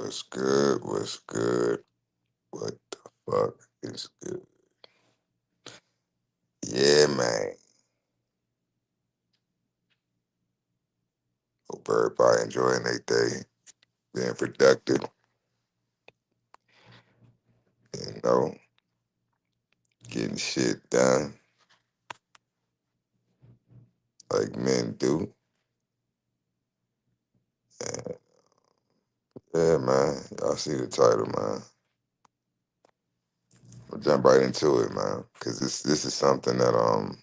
What's good? What's good? What the fuck is good? Yeah, man. Hope everybody enjoying their day, being productive, you know, getting shit done like men do. And yeah, man. Y'all see the title, man. I'll jump right into it, man. Cause this is something that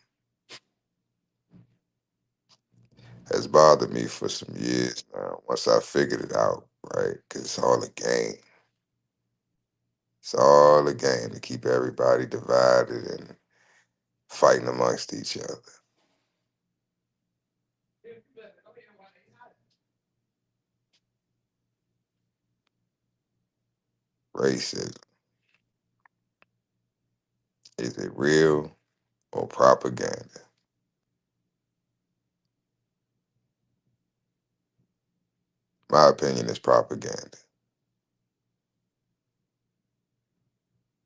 has bothered me for some years now. Once I figured it out, right? Cause it's all a game. It's all a game to keep everybody divided and fighting amongst each other. Racism. Is it real or propaganda? My opinion is propaganda.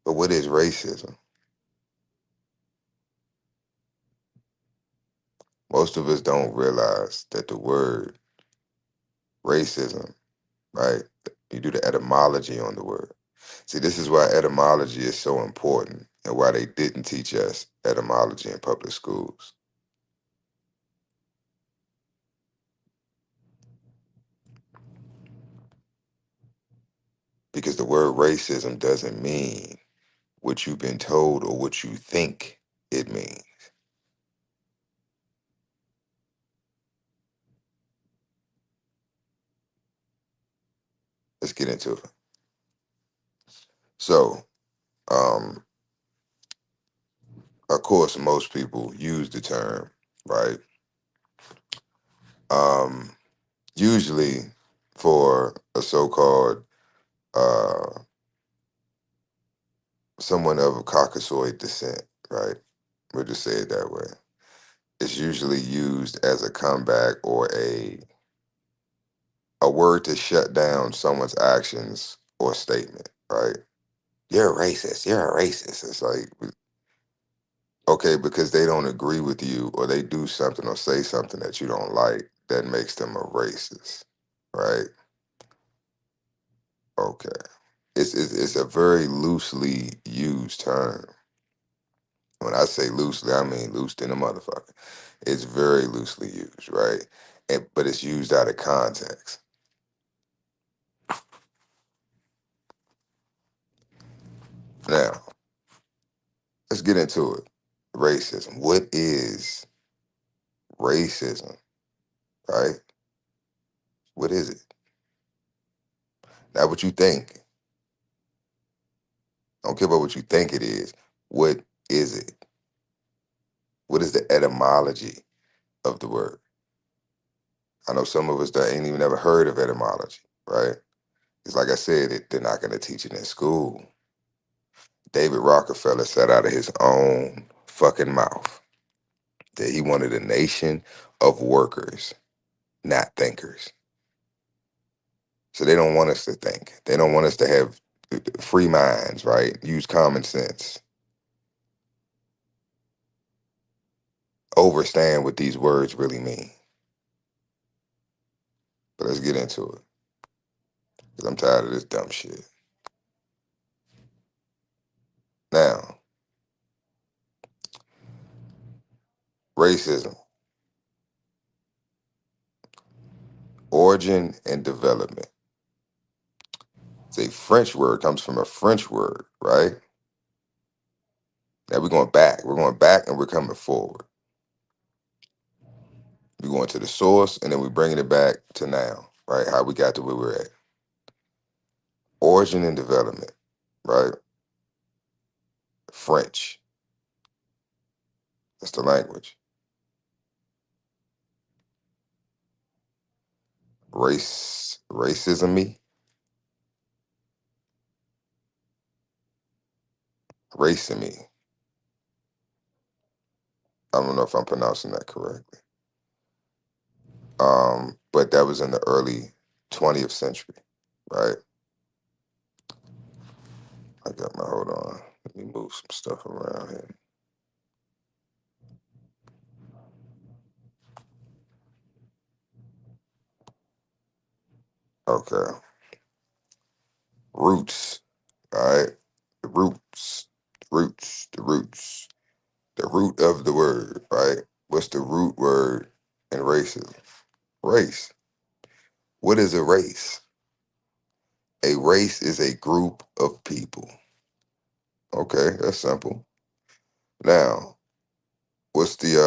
But what is racism? Most of us don't realize that the word racism, right? You do the etymology on the word. See, this is why etymology is so important and why they didn't teach us etymology in public schools. Because the word racism doesn't mean what you've been told or what you think it means. Let's get into it. So, um, of course, most people use the term, right? Um, Usually for a so-called uh, someone of a Caucasoid descent, right? We'll just say it that way. It's usually used as a comeback or a word to shut down someone's actions or statement, right? You're a racist. You're a racist. It's like, okay, because they don't agree with you or they do something or say something that you don't like, that makes them a racist, right? Okay. It's a very loosely used term. When I say loosely, I mean loose than a motherfucker. It's very loosely used, right? But it's used out of context. Now, let's get into it. Racism. What is racism, right? What is it? Not what you think. I don't care about what you think it is. What is it? What is the etymology of the word? I know some of us that ain't even ever heard of etymology, right? It's like I said, they're not going to teach it in school. David Rockefeller said out of his own fucking mouth that he wanted a nation of workers, not thinkers. So they don't want us to think. They don't want us to have free minds, right? Use common sense. Understand what these words really mean. But let's get into it. Because I'm tired of this dumb shit. Now, racism, origin and development. It's a French word, comes from a French word, right? Now we're going back. We're going back and we're coming forward. We're going to the source and then we're bringing it back to now, right? How we got to where we're at. Origin and development, right? French. That's the language. Racism, racing. I don't know if I'm pronouncing that correctly. But that was in the early 20th century, right? I got my, hold on. Let me move some stuff around here. Okay. Roots. All right. The roots. The roots. The root of the word, right? What's the root word in racism? Race. What is a race? A race is a group of people. Okay, that's simple. Now, what's the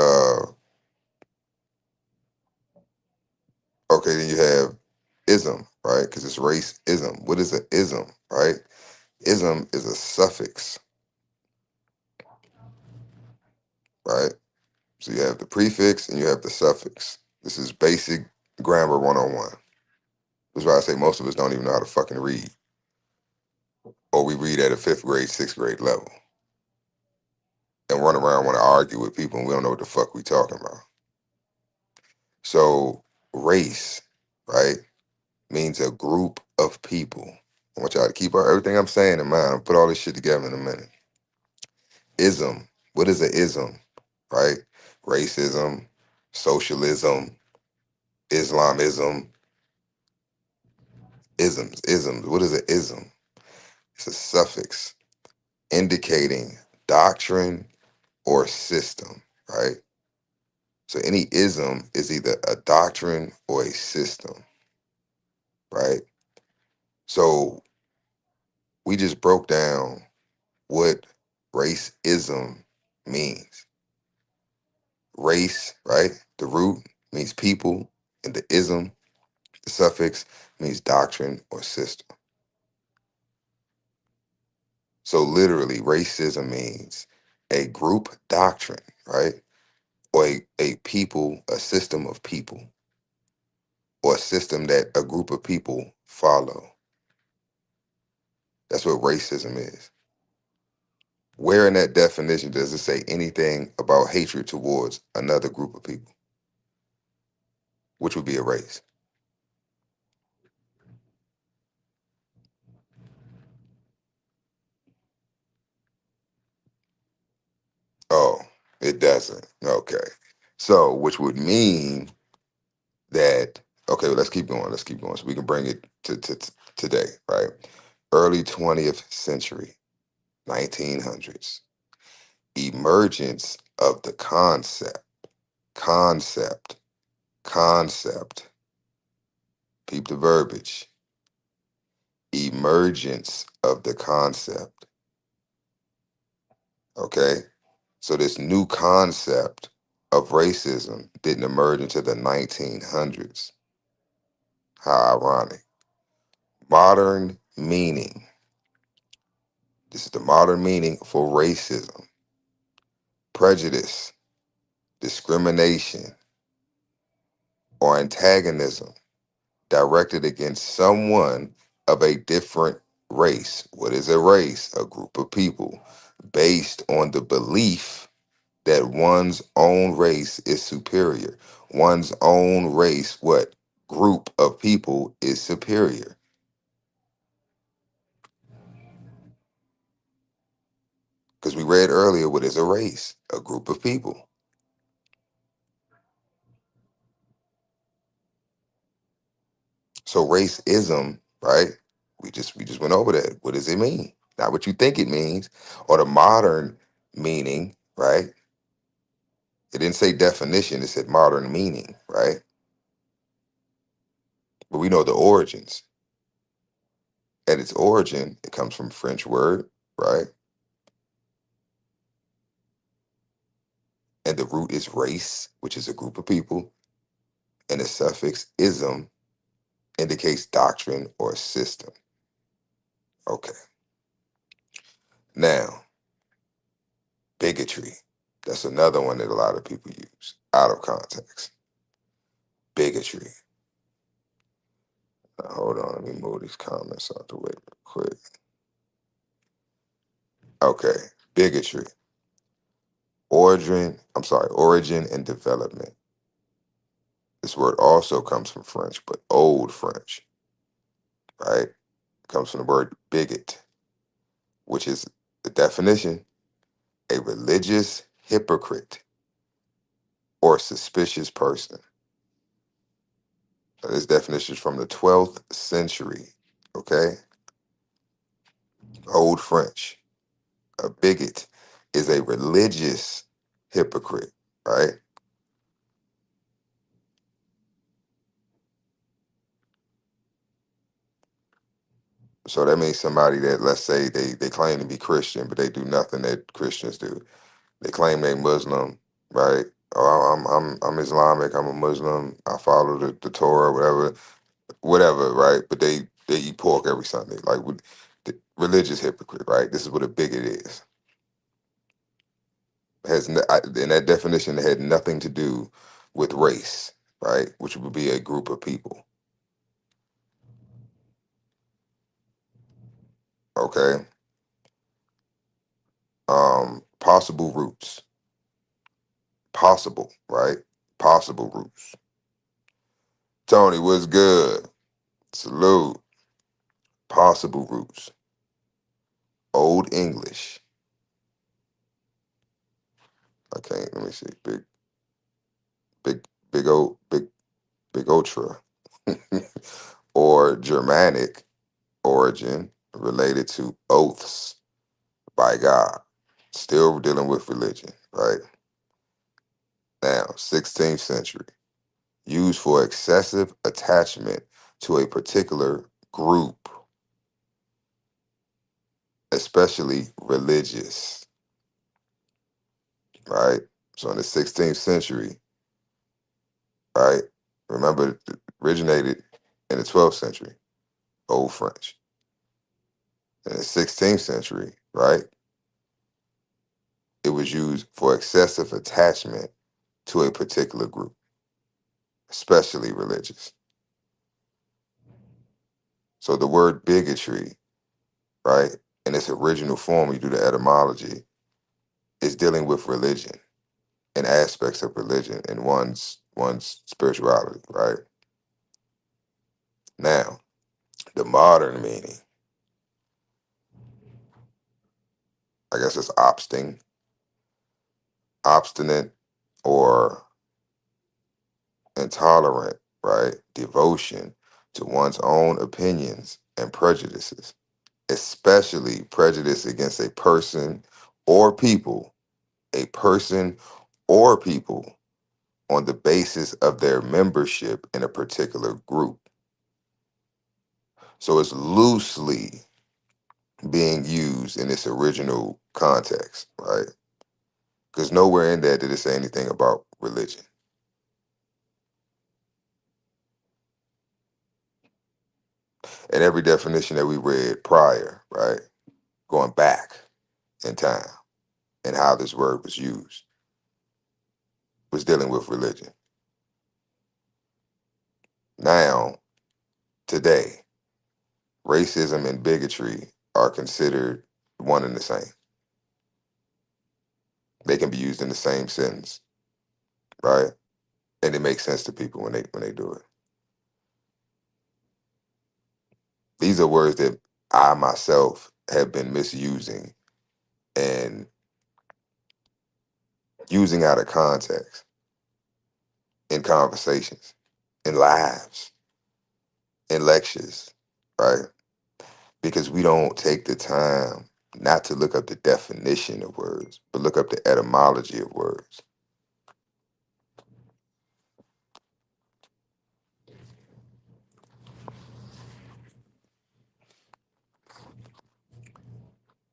okay, then you have ism, right? Because it's race ism. What is a ism, right? Ism is a suffix, right? So you have the prefix and you have the suffix. This is basic grammar 101. That's why I say most of us don't even know how to fucking read. Or we read at a fifth grade, sixth grade level and run around want to argue with people and we don't know what the fuck we talking about. So race, right, means a group of people. I want y'all to keep everything I'm saying in mind. I'll put all this shit together in a minute. Ism. What is a ism? Right? Racism, socialism, Islamism, isms. What is an ism? It's a suffix indicating doctrine or system, right? So any ism is either a doctrine or a system, right? So we just broke down what racism means. Race, right? The root means people, and the ism, the suffix, means doctrine or system. So literally, racism means a group doctrine, right? Or a people, a system of people, or a system that a group of people follow. That's what racism is. Where in that definition does it say anything about hatred towards another group of people, which would be a race? Oh, it doesn't. Okay. So, which would mean that, okay, well, let's keep going. Let's keep going. So we can bring it to today, right? Early 20th century, 1900s. Emergence of the concept, concept. Peep the verbiage. Emergence of the concept. Okay? So this new concept of racism didn't emerge until the 1900s. How ironic. Modern meaning. This is the modern meaning for racism. Prejudice, discrimination, or antagonism directed against someone of a different race. What is a race? A group of people based on the belief that one's own race is superior. One's own race, what? Group of people is superior. Because we read earlier, what is a race? A group of people. So racism, right? We just went over that. What does it mean? Not what you think it means, or the modern meaning, right? It didn't say definition, it said modern meaning, right? But we know the origins. At its origin, it comes from French word, right? And the root is race, which is a group of people, and the suffix ism indicates doctrine or system. Okay. Now, bigotry. That's another one that a lot of people use out of context. Bigotry. Now, hold on, let me move these comments out the way real quick. Okay, bigotry. Origin and development. This word also comes from French, but Old French, right? It comes from the word bigot, which is the definition: a religious hypocrite or suspicious person. Now, this definition is from the 12th century. Okay, Old French. A bigot is a religious hypocrite, right? So that means somebody that, let's say, they claim to be Christian, but they do nothing that Christians do. They claim they Muslim, right? Oh, I'm Islamic. I'm a Muslim. I follow the Torah, whatever, right? But they eat pork every Sunday, like with the religious hypocrite, right? This is what a bigot is. In that definition, it had nothing to do with race, right? Which would be a group of people. Okay. Possible roots. Possible, right? Possible roots. Tony, what's good? Salute. Possible roots. Old English. I can't. Let me see. Big, big ultra. Or Germanic origin related to oaths by God. Still dealing with religion, right? Now, 16th century. Used for excessive attachment to a particular group, especially religious, right? So in the 16th century, right? Remember, it originated in the 12th century, Old French. In the 16th century, right? It was used for excessive attachment to a particular group, especially religious. So the word bigotry, right, in its original form, you do the etymology, is dealing with religion and aspects of religion and one's spirituality, right? Now, the modern meaning, I guess it's obstinate, or intolerant, right? Devotion to one's own opinions and prejudices, especially prejudice against or people, a person or people on the basis of their membership in a particular group. So it's loosely being used in its original context, right? Because nowhere in there did it say anything about religion. And every definition that we read prior, right, going back in time and how this word was used, was dealing with religion. Now, today, racism and bigotry are considered one and the same. They can be used in the same sentence, right? And it makes sense to people when they do it. These are words that I myself have been misusing and using out of context in conversations, in lives, in lectures, right? Because we don't take the time not to look up the definition of words, but look up the etymology of words.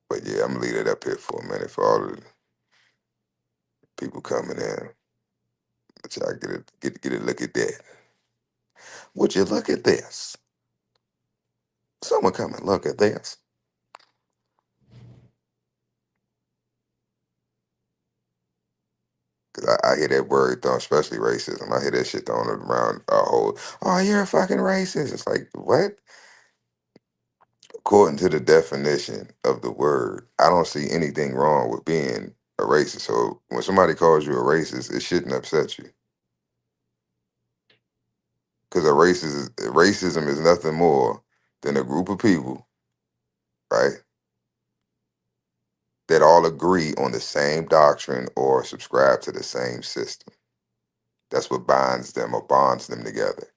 But yeah, I'm gonna leave it up here for a minute for all the people coming in. But y'all get a look at that. Would you look at this? Someone come and look at this. Cause I hear that word thrown, especially racism. I hear that shit thrown around a whole. Oh, you're a fucking racist. It's like what? According to the definition of the word, I don't see anything wrong with being a racist. So when somebody calls you a racist, it shouldn't upset you. Because racism is nothing more than a group of people, right? that all agree on the same doctrine or subscribe to the same system. That's what binds them or bonds them together.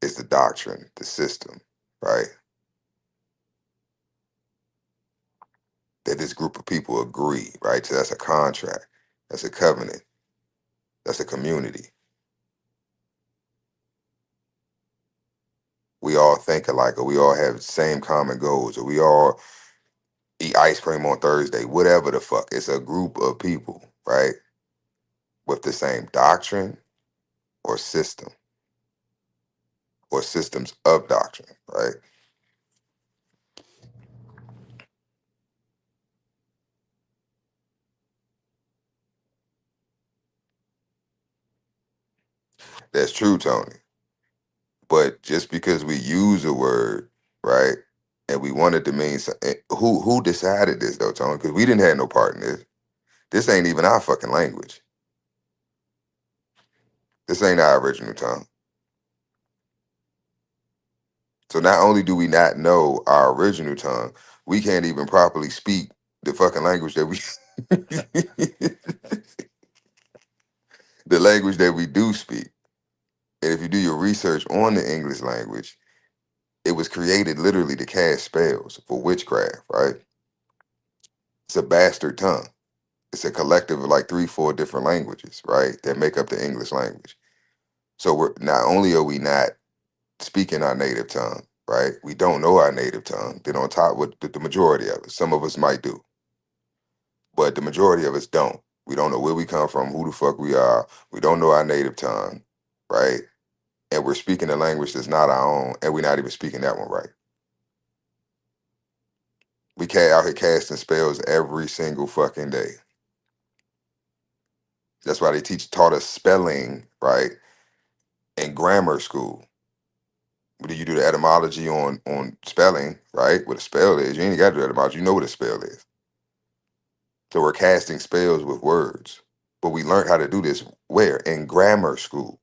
Is the doctrine, the system, right? That this group of people agree, right? So that's a contract, that's a covenant, that's a community. We all think alike, or we all have the same common goals, or we all eat ice cream on Thursday, whatever the fuck. It's a group of people, right? With the same doctrine or system or systems of doctrine, right? That's true, Tony. But just because we use a word, right, and we wanted to mean something, who decided this though, Tony? Because we didn't have no part in this. This ain't even our fucking language. This ain't our original tongue. So not only do we not know our original tongue, we can't even properly speak the fucking language that we the language that we do speak. And if you do your research on the English language, it was created literally to cast spells for witchcraft, right? It's a bastard tongue. It's a collective of like three, four different languages, right? That make up the English language. So we're not only are we not speaking our native tongue, right? We don't know our native tongue. Then on top with the majority of us, some of us might do, but the majority of us don't. We don't know where we come from, who the fuck we are. We don't know our native tongue, right? And we're speaking a language that's not our own, and we're not even speaking that one right. We out here casting spells every single fucking day. That's why they taught us spelling, right, in grammar school. But you do the etymology on spelling, right? What a spell is. You ain't got to do etymology. You know what a spell is. So we're casting spells with words. But we learned how to do this where? In grammar school.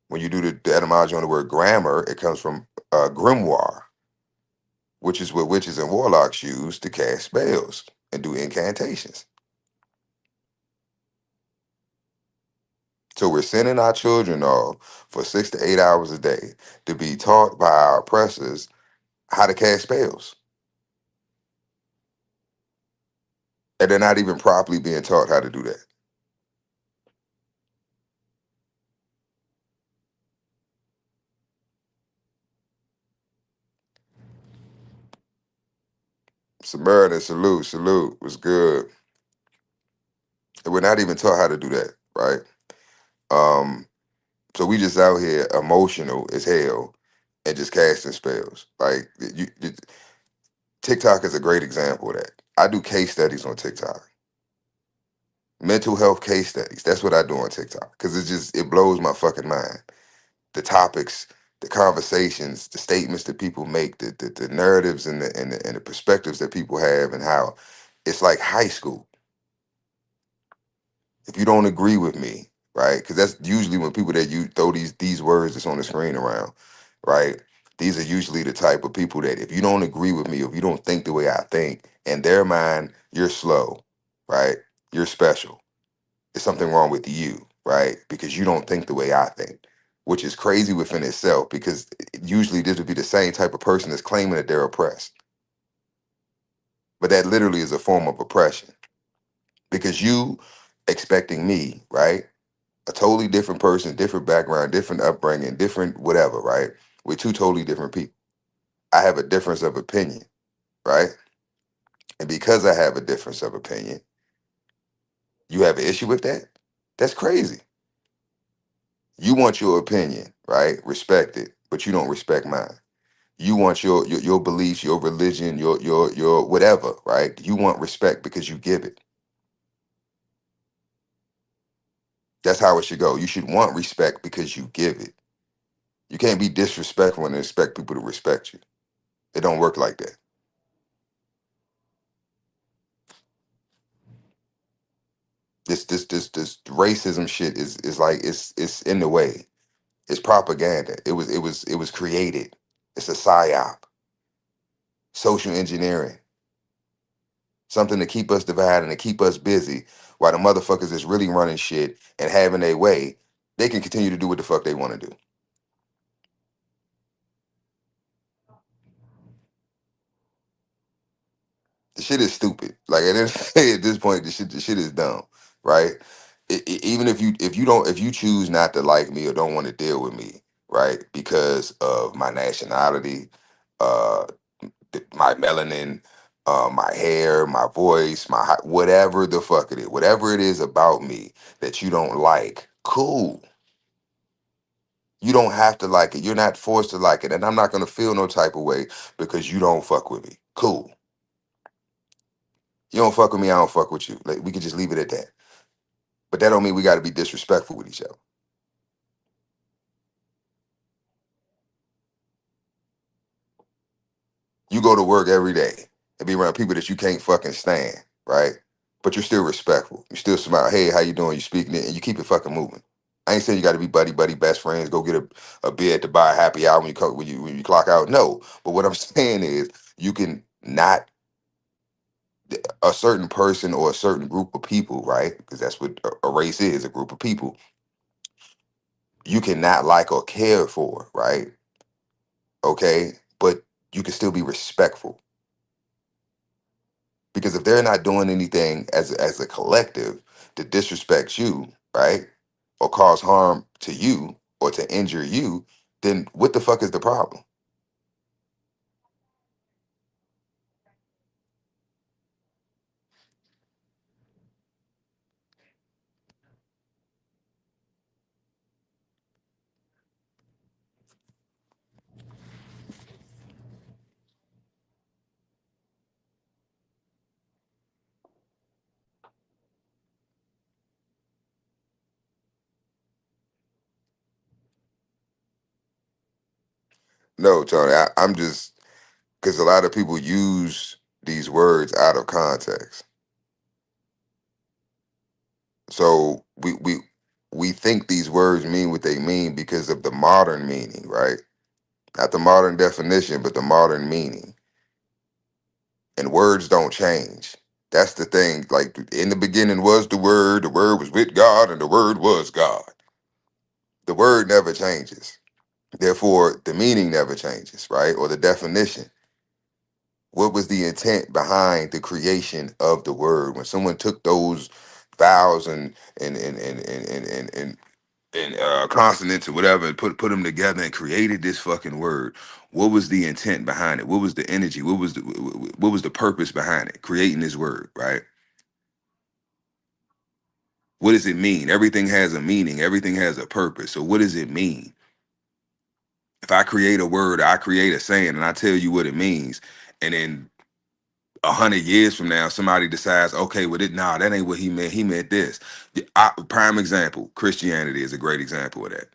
When you do the etymology on the word grammar, it comes from grimoire, which is what witches and warlocks use to cast spells and do incantations. So we're sending our children off for 6 to 8 hours a day to be taught by our oppressors how to cast spells. And they're not even properly being taught how to do that. Samaritan, salute, salute was good. And we're not even taught how to do that, right? Um, so we just out here emotional as hell and just casting spells. Like TikTok is a great example of that. I do case studies on TikTok, mental health case studies. That's what I do on TikTok because it blows my fucking mind. The topics, the conversations, the statements that people make, the narratives and the perspectives that people have, and how it's like high school. If you don't agree with me, right? Because that's usually when people that you throw these words that's on the screen around, right? These are usually the type of people that if you don't agree with me, if you don't think the way I think, in their mind, you're slow, right? You're special. There's something wrong with you, right? Because you don't think the way I think, which is crazy within itself because usually this would be the same type of person that's claiming that they're oppressed. But that literally is a form of oppression because you expecting me, right? A totally different person, different background, different upbringing, different whatever, right? We're two totally different people. I have a difference of opinion, right? And because I have a difference of opinion, you have an issue with that? That's crazy. You want your opinion, right? Respect it, but you don't respect mine. You want your beliefs, your religion, your whatever, right? You want respect because you give it. That's how it should go. You should want respect because you give it. You can't be disrespectful and expect people to respect you. It don't work like that. This racism shit is like it's in the way. It's propaganda. It was created. It's a psyop. Social engineering. Something to keep us divided and to keep us busy while the motherfuckers is really running shit and having their way, they can continue to do what the fuck they want to do. The shit is stupid. Like at this point, the shit is dumb, right? Even if you choose not to like me or don't want to deal with me, right, because of my nationality, uh, my melanin, my hair, my voice, whatever the fuck it is, whatever it is about me that you don't like, cool. You don't have to like it. You're not forced to like it, and I'm not gonna feel no type of way because you don't fuck with me. Cool. You don't fuck with me, I don't fuck with you. Like we can just leave it at that. But that don't mean we got to be disrespectful with each other. You go to work every day and be around people that you can't fucking stand, right? But you're still respectful. You still smile. Hey, how you doing? You speaking it, and you keep it fucking moving. I ain't saying you got to be buddy buddy best friends. Go get a beer to buy a happy hour when you clock out. No, but what I'm saying is you can not a certain person or a certain group of people, right? Because that's what a race is, a group of people. You cannot like or care for, right? Okay, but you can still be respectful because if they're not doing anything as a collective to disrespect you, right, or cause harm to you or to injure you, then what the fuck is the problem? No, Tony, I'm just because a lot of people use these words out of context. So we think these words mean what they mean because of the modern meaning, right? Not the modern definition, but the modern meaning. And words don't change. That's the thing. Like in the beginning was the word was with God, and the word was God. The word never changes. Therefore, the meaning never changes, right? Or the definition. What was the intent behind the creation of the word? When someone took those vowels and consonants or whatever and put them together and created this fucking word, what was the intent behind it? What was the energy? What was the purpose behind it? Creating this word, right? What does it mean? Everything has a meaning. Everything has a purpose. So what does it mean? If I create a word, I create a saying, and I tell you what it means, and then 100 years from now, somebody decides, okay, well, nah, that ain't what he meant. He meant this. Prime example: Christianity is a great example of that.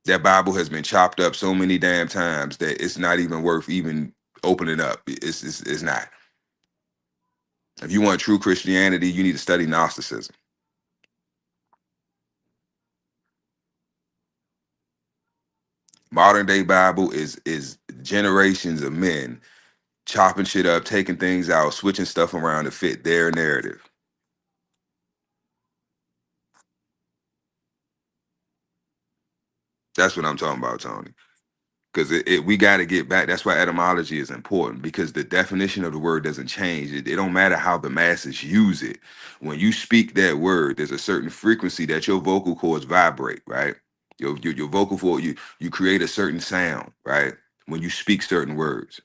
That Bible has been chopped up so many damn times that it's not even worth even opening up. It's not. If you want true Christianity, you need to study Gnosticism. Modern day Bible is generations of men chopping shit up, taking things out, switching stuff around to fit their narrative. That's what I'm talking about, Tony. Because we got to get back. That's why etymology is important because the definition of the word doesn't change. It don't matter how the masses use it. When you speak that word, there's a certain frequency that your vocal cords vibrate, right? Your vocal cord, you create a certain sound, right? When you speak certain words,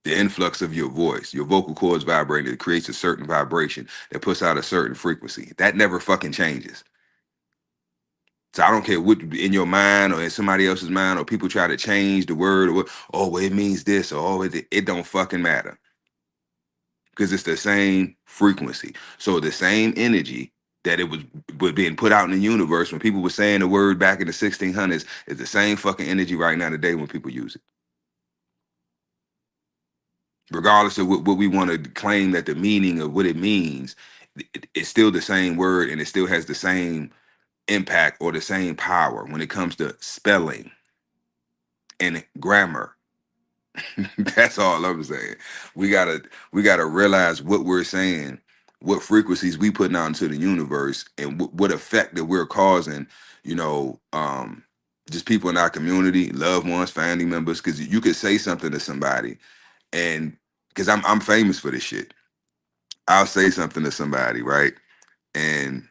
the influx of your vocal cords vibrating, it creates a certain vibration that puts out a certain frequency. That never fucking changes. So I don't care what in your mind or in somebody else's mind or people try to change the word or what, oh, well, it means this or oh, it don't fucking matter because it's the same frequency. So the same energy that it was being put out in the universe when people were saying the word back in the 1600s is the same fucking energy right now today when people use it. Regardless of what we want to claim that the meaning of what it means, it's still the same word and it still has the same impact or the same power when it comes to spelling and grammar. That's all I'm saying. We gotta we gotta realize what we're saying, what frequencies we putting out into the universe, and what effect that we're causing. You know, just people in our community, loved ones, family members. Because you could say something to somebody, and because I'm famous for this shit. I'll say something to somebody, right, and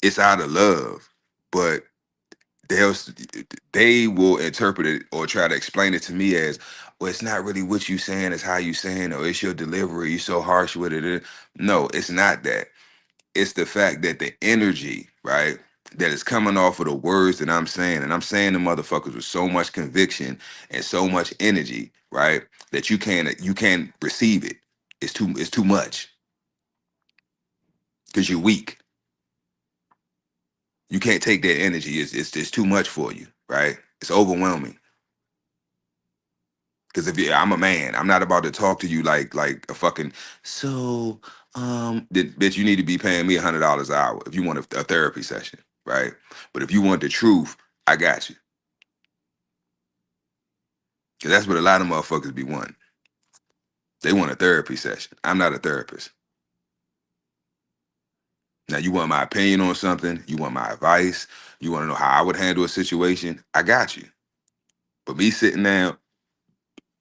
it's out of love, but they'll they will interpret it or try to explain it to me as, well, it's not really what you saying, it's how you saying, or it's your delivery, you're so harsh with it. No, it's not that. It's the fact that the energy, right, that is coming off of the words that I'm saying, and I'm saying the motherfuckers with so much conviction and so much energy, right, that you can't receive it. It's too much because you're weak. You can't take that energy. It's too much for you, right? It's overwhelming. Because if you, I'm a man, I'm not about to talk to you like a fucking. So, bitch, you need to be paying me $100 an hour if you want a therapy session, right? But if you want the truth, I got you. Because that's what a lot of motherfuckers be wanting. They want a therapy session. I'm not a therapist. Now, you want my opinion on something? You want my advice? You want to know how I would handle a situation? I got you. But me sitting down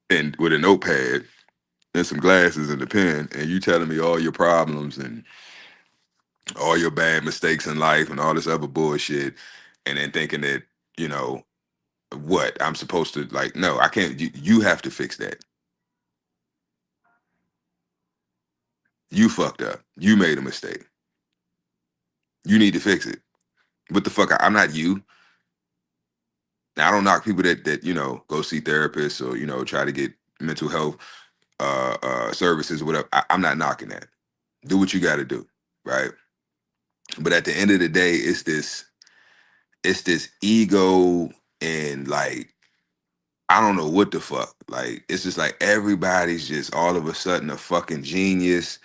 and with a notepad and some glasses and a pen, and you telling me all your problems and all your bad mistakes in life and all this other bullshit, and then thinking that, you know, what I'm supposed to like, no, I can't. You have to fix that. You fucked up. You made a mistake. You need to fix it. What the fuck? I'm not you. Now, I don't knock people that go see therapists or try to get mental health services or whatever. I'm not knocking that. Do what you got to do, right? But at the end of the day, it's this ego and like I don't know what the fuck. Like it's just like everybody's just all of a sudden a fucking genius.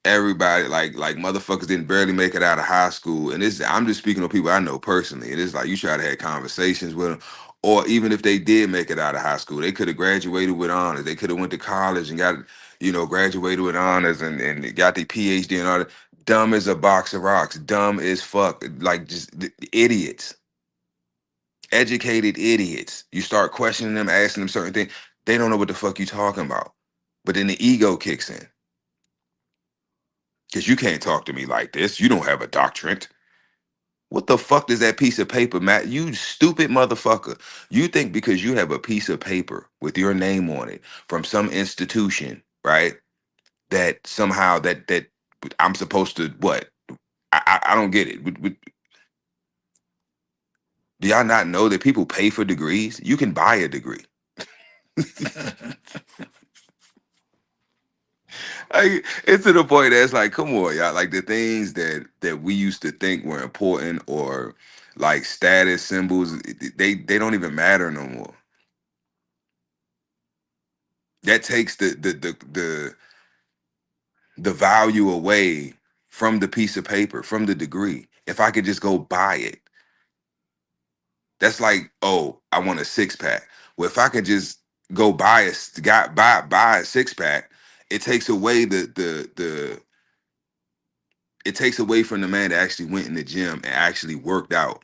Everybody like motherfuckers didn't barely make it out of high school, and this I'm just speaking of people I know personally. And it's like you try to have conversations with them, or even if they did make it out of high school, they could have graduated with honors. They could have went to college and got graduated with honors and got their PhD and all that. Dumb as a box of rocks. Dumb as fuck. Like just idiots. Educated idiots. You start questioning them, asking them certain things. They don't know what the fuck you talking about. But then the ego kicks in. Because you can't talk to me like this. You don't have a doctorate. What the fuck does that piece of paper, Matt? You stupid motherfucker. You think because you have a piece of paper with your name on it from some institution, right? That somehow that I'm supposed to what? I don't get it. Do y'all not know that people pay for degrees? You can buy a degree. It's to the point that's like, come on, y'all. Like the things that we used to think were important or like status symbols, they don't even matter no more. That takes the value away from the piece of paper, from the degree. If I could just go buy it, that's like, oh, I want a six pack. Well, if I could just go buy a six pack, it takes away the it takes away from the man that actually went in the gym and actually worked out,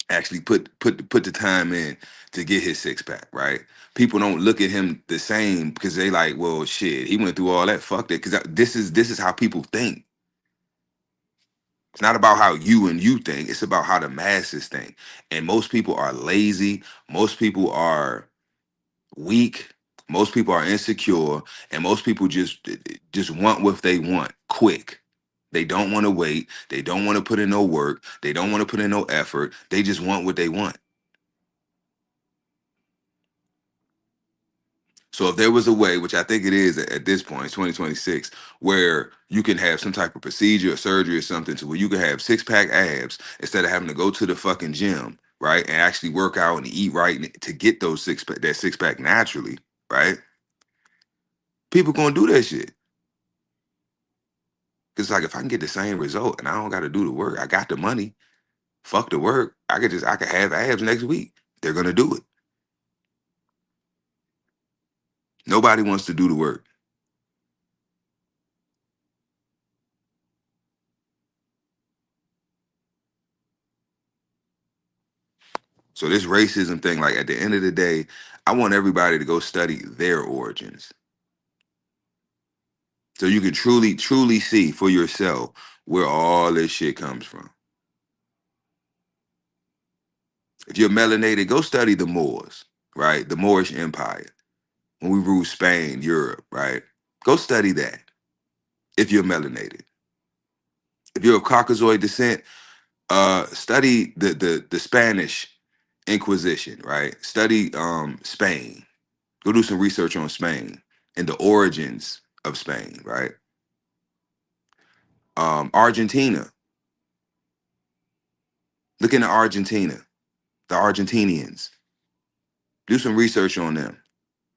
actually put the time in to get his six pack, right? People don't look at him the same because they like, well, shit, he went through all that. Fuck that. Because this is how people think. It's not about how you think. It's about how the masses think. And most people are lazy. Most people are weak. Most people are insecure, and most people just want what they want quick. They don't want to wait. They don't want to put in no work. They don't want to put in no effort. They just want what they want. So if there was a way, which I think it is at this point, 2026, where you can have some type of procedure or surgery or something to where you can have six pack abs instead of having to go to the fucking gym, right, and actually work out and eat right to get those six pack naturally, right? People gonna do that shit. Cause like if I can get the same result and I don't got to do the work, I got the money. Fuck the work. I could have abs next week. They're gonna do it. Nobody wants to do the work. So this racism thing, like at the end of the day, I want everybody to go study their origins. So you can truly, truly see for yourself where all this shit comes from. If you're melanated, go study the Moors, right? The Moorish Empire. When we ruled Spain, Europe, right? Go study that if you're melanated. If you're of Caucasoid descent, study the Spanish Inquisition, right? Study Spain. Go do some research on Spain and the origins of Spain, right? Argentina. Look into Argentina, the Argentinians. Do some research on them,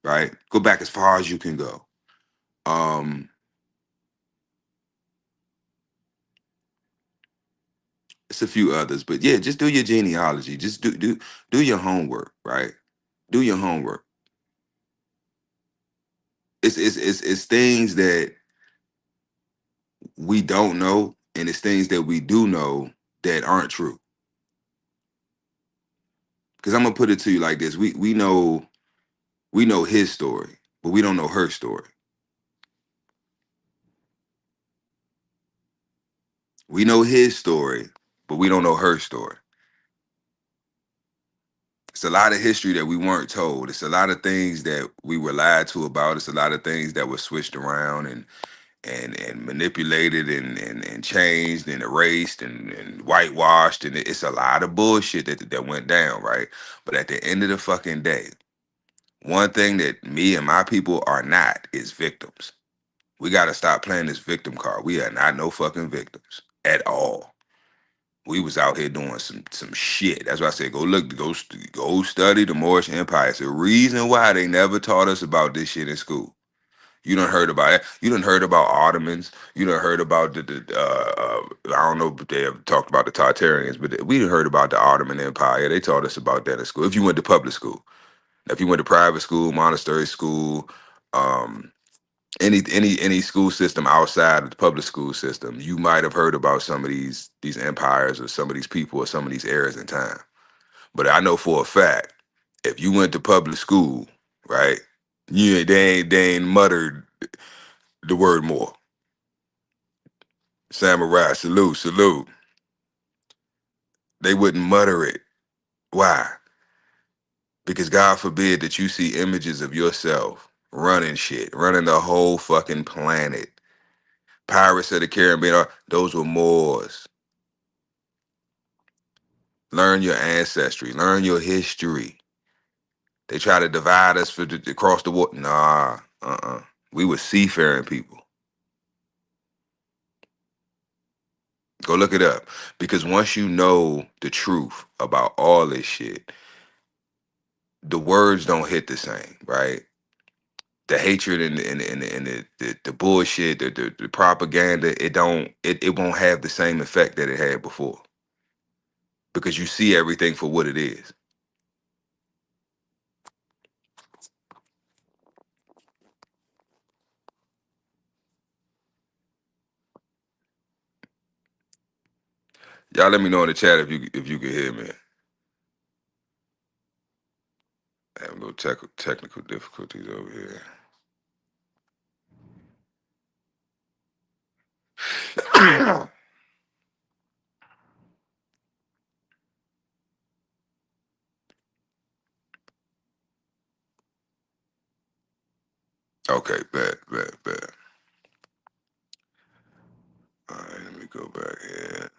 right? Go back as far as you can go. Um, it's a few others, but yeah, just do your genealogy. Just do your homework, right? Do your homework. It's things that we don't know, and it's things that we do know that aren't true. Because I'm gonna put it to you like this: we know his story, but we don't know her story. We know his story, but we don't know her story. It's a lot of history that we weren't told. It's a lot of things that we were lied to about. It's a lot of things that were switched around and manipulated and changed and erased and whitewashed. And it's a lot of bullshit that went down, right? But at the end of the fucking day, one thing that me and my people are not is victims. We got to stop playing this victim card. We are not no fucking victims at all. We was out here doing some shit. That's why I said go study the Moorish Empire. It's the reason why they never taught us about this shit in school. You done heard about it. You done heard about Ottomans. You done heard about I don't know if they ever talked about the Tartarians, but we done heard about the Ottoman Empire. They taught us about that in school. If you went to public school, now, if you went to private school, monastery school, um, any school system outside of the public school system, you might have heard about some of these empires or some of these people or some of these eras in time. But I know for a fact, if you went to public school, right, they ain't muttered the word more. Samurai, salute, salute. They wouldn't mutter it. Why? Because God forbid that you see images of yourself running shit, running the whole fucking planet. Pirates of the Caribbean, those were Moors. Learn your ancestry. Learn your history. They try to divide us to cross the water. Nah, we were seafaring people. Go look it up. Because once you know the truth about all this shit, the words don't hit the same, right? The hatred and the bullshit, the propaganda, it won't have the same effect that it had before. Because you see everything for what it is. Y'all let me know in the chat if you can hear me. Having a little technical difficulties over here. Okay, bet. All right, let me go back here.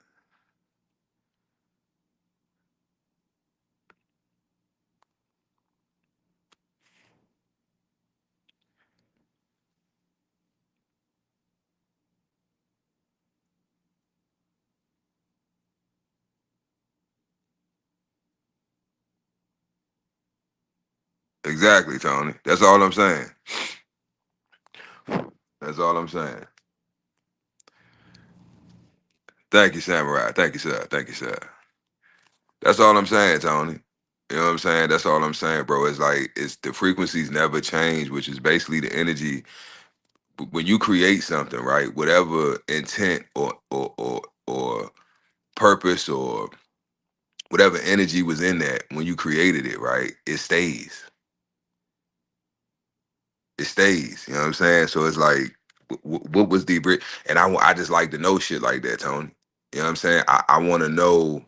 Exactly, Tony. That's all I'm saying. That's all I'm saying. Thank you, Samurai. Thank you, sir. Thank you, sir. That's all I'm saying, Tony. You know what I'm saying? That's all I'm saying, bro. It's like it's the frequencies never change, which is basically the energy when you create something, right? Whatever intent or purpose or whatever energy was in that when you created it, right? It stays. It stays. You know what I'm saying? So it's like, what was the and I just like to know shit like that, Tony. You know what I'm saying? I want to know.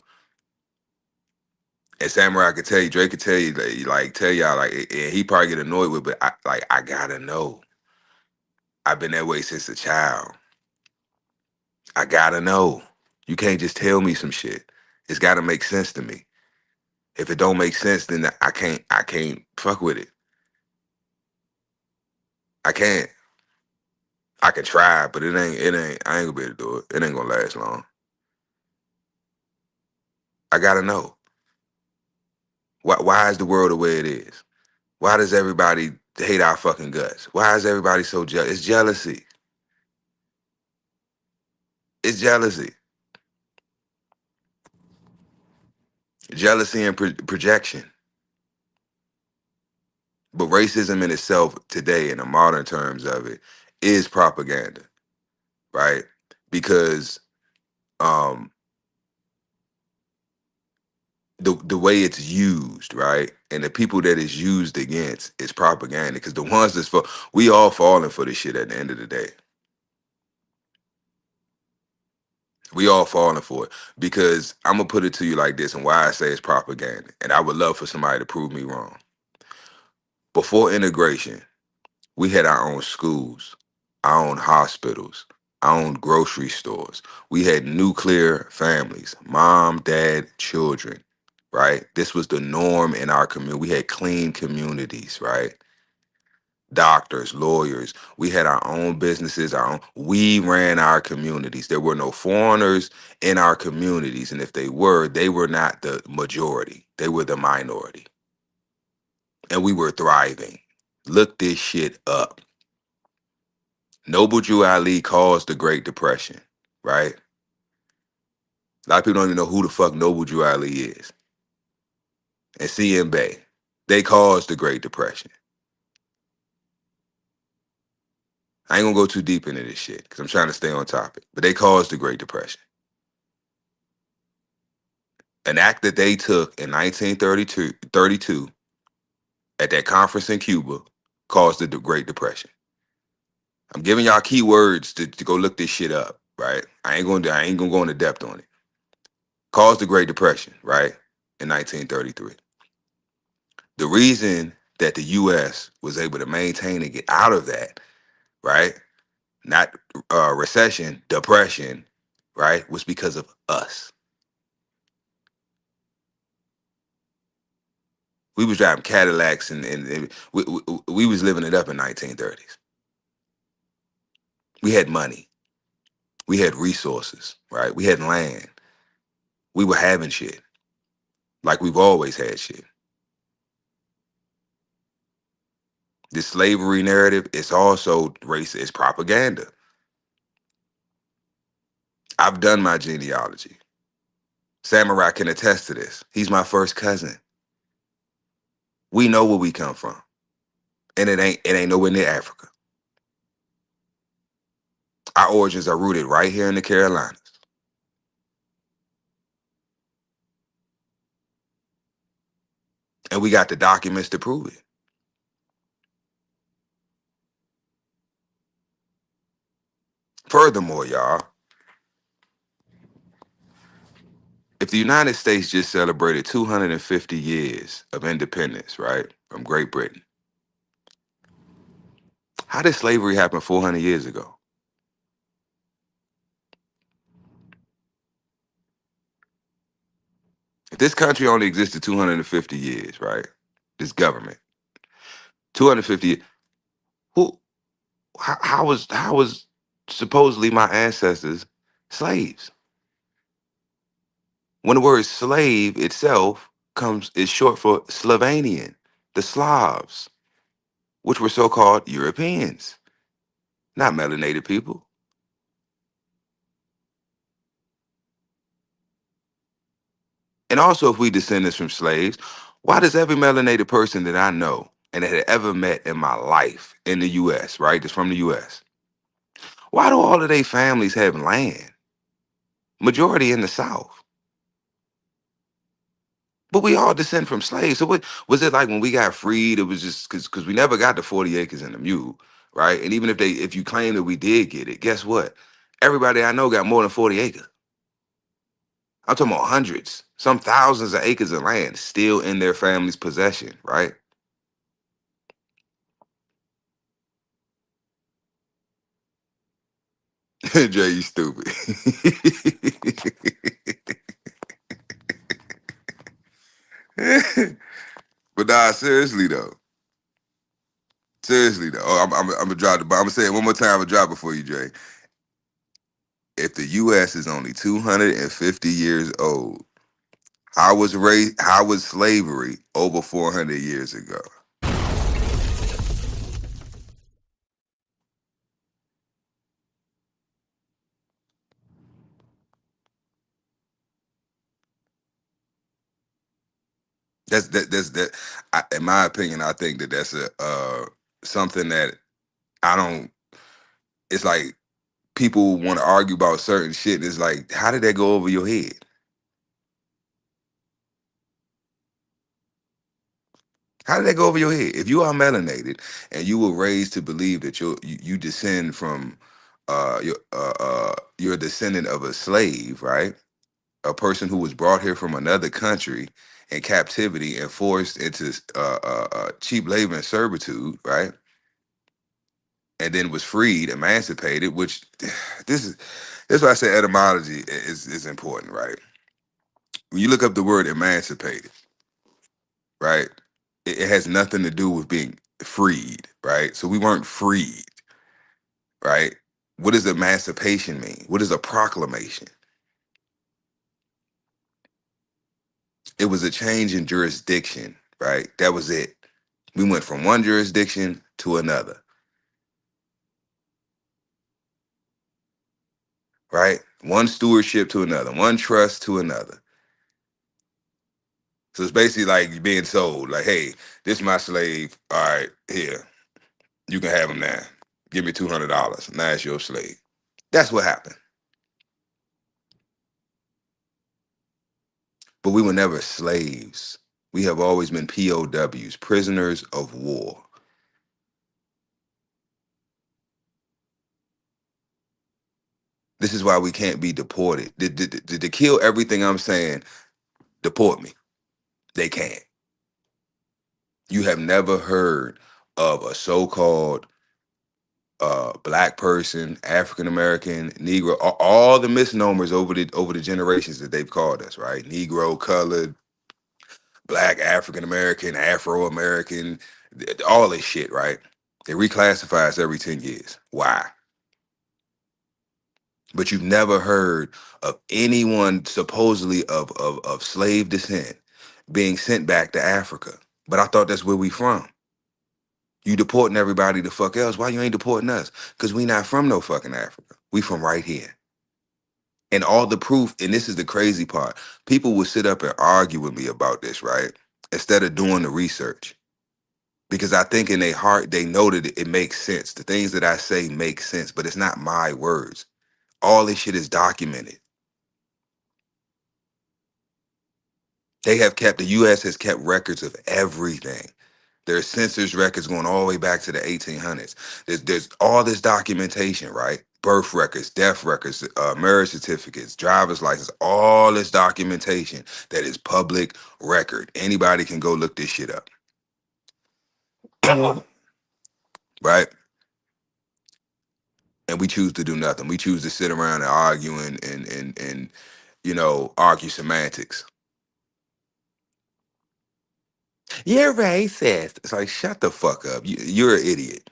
And Samurai could tell you, Drake could tell you, like tell y'all, like, and he probably get annoyed with, but I gotta know. I've been that way since a child. I gotta know. You can't just tell me some shit. It's gotta make sense to me. If it don't make sense, then I can't fuck with it. I can't. I can try, but I ain't gonna be able to do it. It ain't gonna last long. I gotta know. Why is the world the way it is? Why does everybody hate our fucking guts? Why is everybody so jealous? It's jealousy. It's jealousy. Jealousy and projection. But racism in itself today, in the modern terms of it, is propaganda, right? Because um the way it's used, right? And the people that it's used against is propaganda. Because the ones that's for we all falling for this shit at the end of the day. We all falling for it. Because I'm gonna put it to you like this, and why I say it's propaganda. And I would love for somebody to prove me wrong. Before integration, we had our own schools, our own hospitals, our own grocery stores. We had nuclear families, mom, dad, children, right? This was the norm in our community. We had clean communities, right? Doctors, lawyers. We had our own businesses, our own. We ran our communities. There were no foreigners in our communities. And if they were not the majority. They were the minority. And we were thriving. Look this shit up. Noble Drew Ali caused the Great Depression, right? A lot of people don't even know who the fuck Noble Drew Ali is. And CM Bay, they caused the Great Depression. I ain't gonna go too deep into this shit because I'm trying to stay on topic. But they caused the Great Depression. An act that they took in 1932 at that conference in Cuba caused the Great Depression. I'm giving y'all keywords to go look this shit up, right? I ain't gonna go into depth on it. Caused the Great Depression, right? In 1933. The reason that the U.S. was able to maintain and get out of that, right? Not recession, depression, right? Was because of us. We was driving Cadillacs and we was living it up in 1930s. We had money. We had resources, right? We had land. We were having shit like we've always had shit. This slavery narrative is also racist. It's propaganda. I've done my genealogy. Samurai can attest to this. He's my first cousin. We know where we come from. And it ain't nowhere near Africa. Our origins are rooted right here in the Carolinas. And we got the documents to prove it. Furthermore, y'all, if the United States just celebrated 250 years of independence, right, from Great Britain, how did slavery happen 400 years ago? If this country only existed 250 years, right, this government, 250, who, how was supposedly my ancestors slaves? When the word slave itself is short for Slovenian, the Slavs, which were so-called Europeans, not melanated people. And also, if we descendants from slaves, Why does every melanated person that I know and that had ever met in my life in the US, right, that's from the US, why do all of their families have land? Majority in the South. But we all descend from slaves. So what was it like when we got freed? It was just because we never got the 40 acres and the mule, right? And even if you claim that we did get it, guess what? Everybody I know got more than 40 acres. I'm talking about hundreds, some thousands of acres of land still in their family's possession, right? Jay, you stupid. But nah, seriously though. Seriously though. Oh, I'm gonna drop the bomb. I'm gonna say it one more time. I'm gonna drop it for you, Jay. If the US is only 250 years old, how was slavery over 400 years ago? That in my opinion, I think that that's a something that I don't it's like people want to argue about certain shit. And it's like, how did that go over your head? How did that go over your head? If you are melanated and you were raised to believe that you descend from you're a descendant of a slave, right? A person who was brought here from another country in captivity and forced into cheap labor and servitude, right? And then was freed, emancipated. Which this is why I say etymology is important, right? When you look up the word emancipated, right, it has nothing to do with being freed, right? So we weren't freed, right? What does emancipation mean? What is a proclamation? It was a change in jurisdiction, right? That was it. We went from one jurisdiction to another, right? One stewardship to another, one trust to another. So it's basically like you being sold, like, hey, this is my slave. All right, here, you can have him now. Give me $200. Now it's your slave. That's what happened. But we were never slaves. We have always been POWs, prisoners of war. This is why we can't be deported. To kill everything I'm saying, deport me. They can't. You have never heard of a so-called black person, African American, Negro, all the misnomers over the generations that they've called us, right? Negro, colored, black, African American, Afro American, all this shit, right? They reclassify us every 10 years. Why? But you've never heard of anyone supposedly of slave descent being sent back to Africa. But I thought that's where we from. You deporting everybody the fuck else. Why you ain't deporting us? Because we not from no fucking Africa. We from right here. And all the proof, and this is the crazy part, people will sit up and argue with me about this, right? Instead of doing the research. Because I think in their heart, they know that it makes sense. The things that I say make sense, but it's not my words. All this shit is documented. The US has kept records of everything. There's census records going all the way back to the 1800s. There's all this documentation, right? Birth records, death records, marriage certificates, driver's license, all this documentation that is public record. Anybody can go look this shit up, right? And we choose to do nothing. We choose to sit around and argue and argue semantics. You're racist. It's like, shut the fuck up. You're an idiot.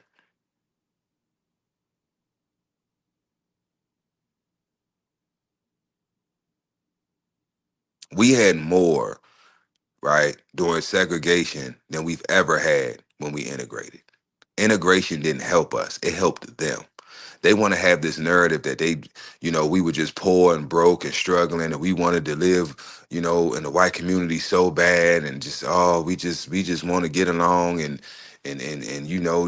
We had more, right, during segregation than we've ever had when we integrated. Integration didn't help us, it helped them. They want to have this narrative that they, we were just poor and broke and struggling, and we wanted to live, in the white community so bad, and just we just want to get along, and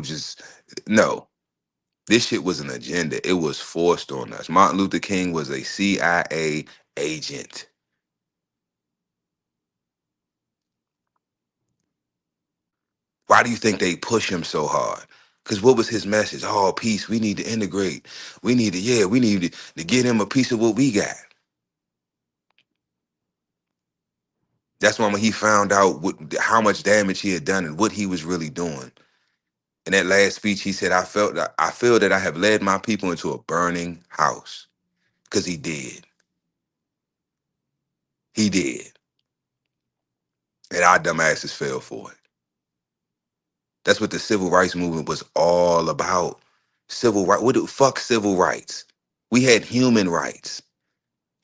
just no. This shit was an agenda. It was forced on us. Martin Luther King was a CIA agent. Why do you think they push him so hard? Because what was his message? Oh, peace. We need to integrate. We need to get him a piece of what we got. That's why when he found out how much damage he had done and what he was really doing. In that last speech, he said, I feel that I have led my people into a burning house. Because he did. He did. And our dumbasses fell for it. That's what the civil rights movement was all about. Civil right. What the fuck civil rights? We had human rights.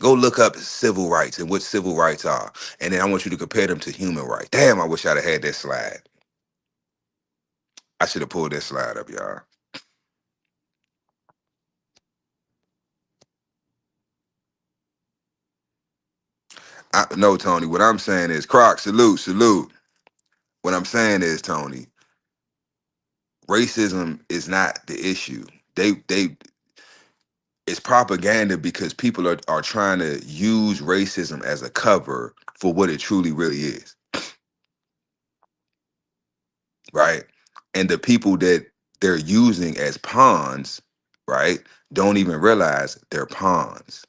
Go look up civil rights and what civil rights are. And then I want you to compare them to human rights. Damn, I wish I'd have had that slide. I should have pulled that slide up, y'all. No, Tony. What I'm saying is, Croc, salute, salute. What I'm saying is, Tony, racism is not the issue. They it's propaganda because people are trying to use racism as a cover for what it truly really is, right? And the people that they're using as pawns, right, don't even realize they're pawns.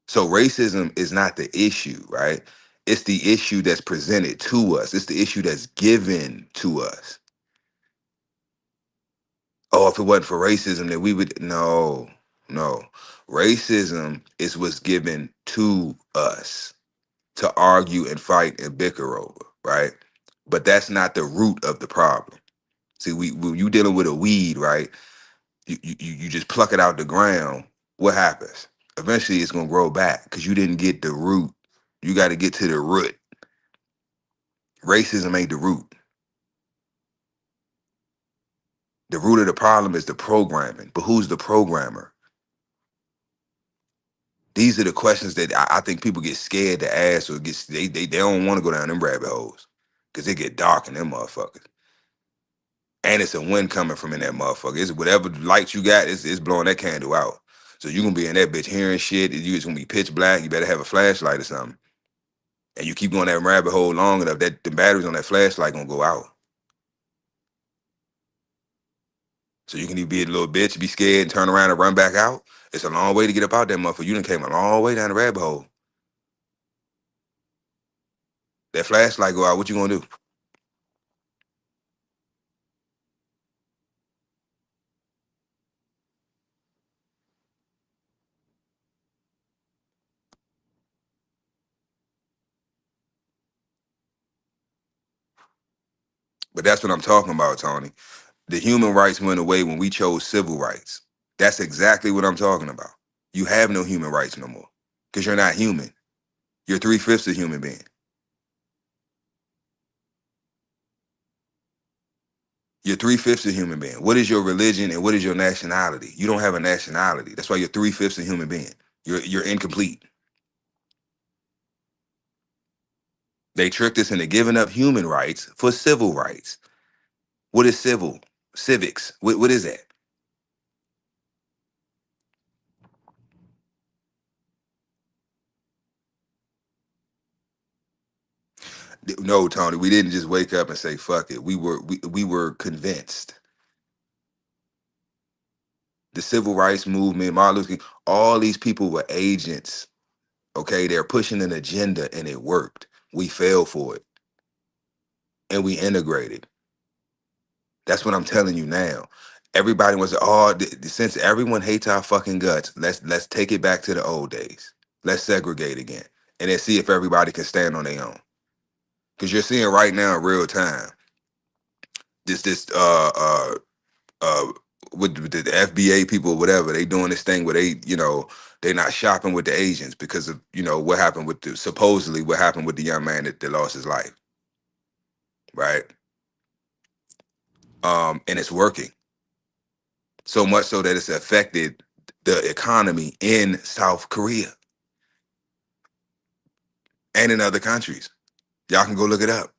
So racism is not the issue, right? It's the issue that's presented to us. It's the issue that's given to us. Oh, if it wasn't for racism, then we would no. Racism is what's given to us to argue and fight and bicker over, right? But that's not the root of the problem. See, when you dealing with a weed, right? You just pluck it out the ground. What happens? Eventually, it's gonna grow back because you didn't get the root. You got to get to the root. Racism ain't the root. The root of the problem is the programming. But who's the programmer? These are the questions that I think people get scared to ask, or they don't want to go down them rabbit holes because they get dark in them motherfuckers. And it's a wind coming from in that motherfucker. It's whatever light you got, it's blowing that candle out. So you gonna be in that bitch hearing shit. It's gonna be pitch black. You better have a flashlight or something. And you keep going that rabbit hole long enough, that the batteries on that flashlight gonna go out. So you can either be a little bitch, be scared, and turn around and run back out. It's a long way to get up out that motherfucker. You done came a long way down the rabbit hole. That flashlight go out, what you gonna do? But that's what I'm talking about, Tony. The human rights went away when we chose civil rights. That's exactly what I'm talking about. You have no human rights no more because you're not human. You're three-fifths a human being. You're three-fifths a human being. What is your religion and what is your nationality? You don't have a nationality. That's why you're three-fifths a human being. You're incomplete. They tricked us into giving up human rights for civil rights. What is civil? Civics. What is that? No, Tony, we didn't just wake up and say fuck it. We were convinced. The civil rights movement, Martin Luther King, all these people were agents. Okay, they're pushing an agenda and it worked. We fell for it and we integrated. That's what I'm telling you now. Everybody was since everyone hates our fucking guts, let's take it back to the old days. Let's segregate again and then see if everybody can stand on their own. Because you're seeing right now in real time this with the FBA people or whatever, they doing this thing where they're not shopping with the Asians because of what happened with supposedly what happened with the young man that lost his life, right? And it's working so much so that it's affected the economy in South Korea and in other countries. Y'all can go look it up.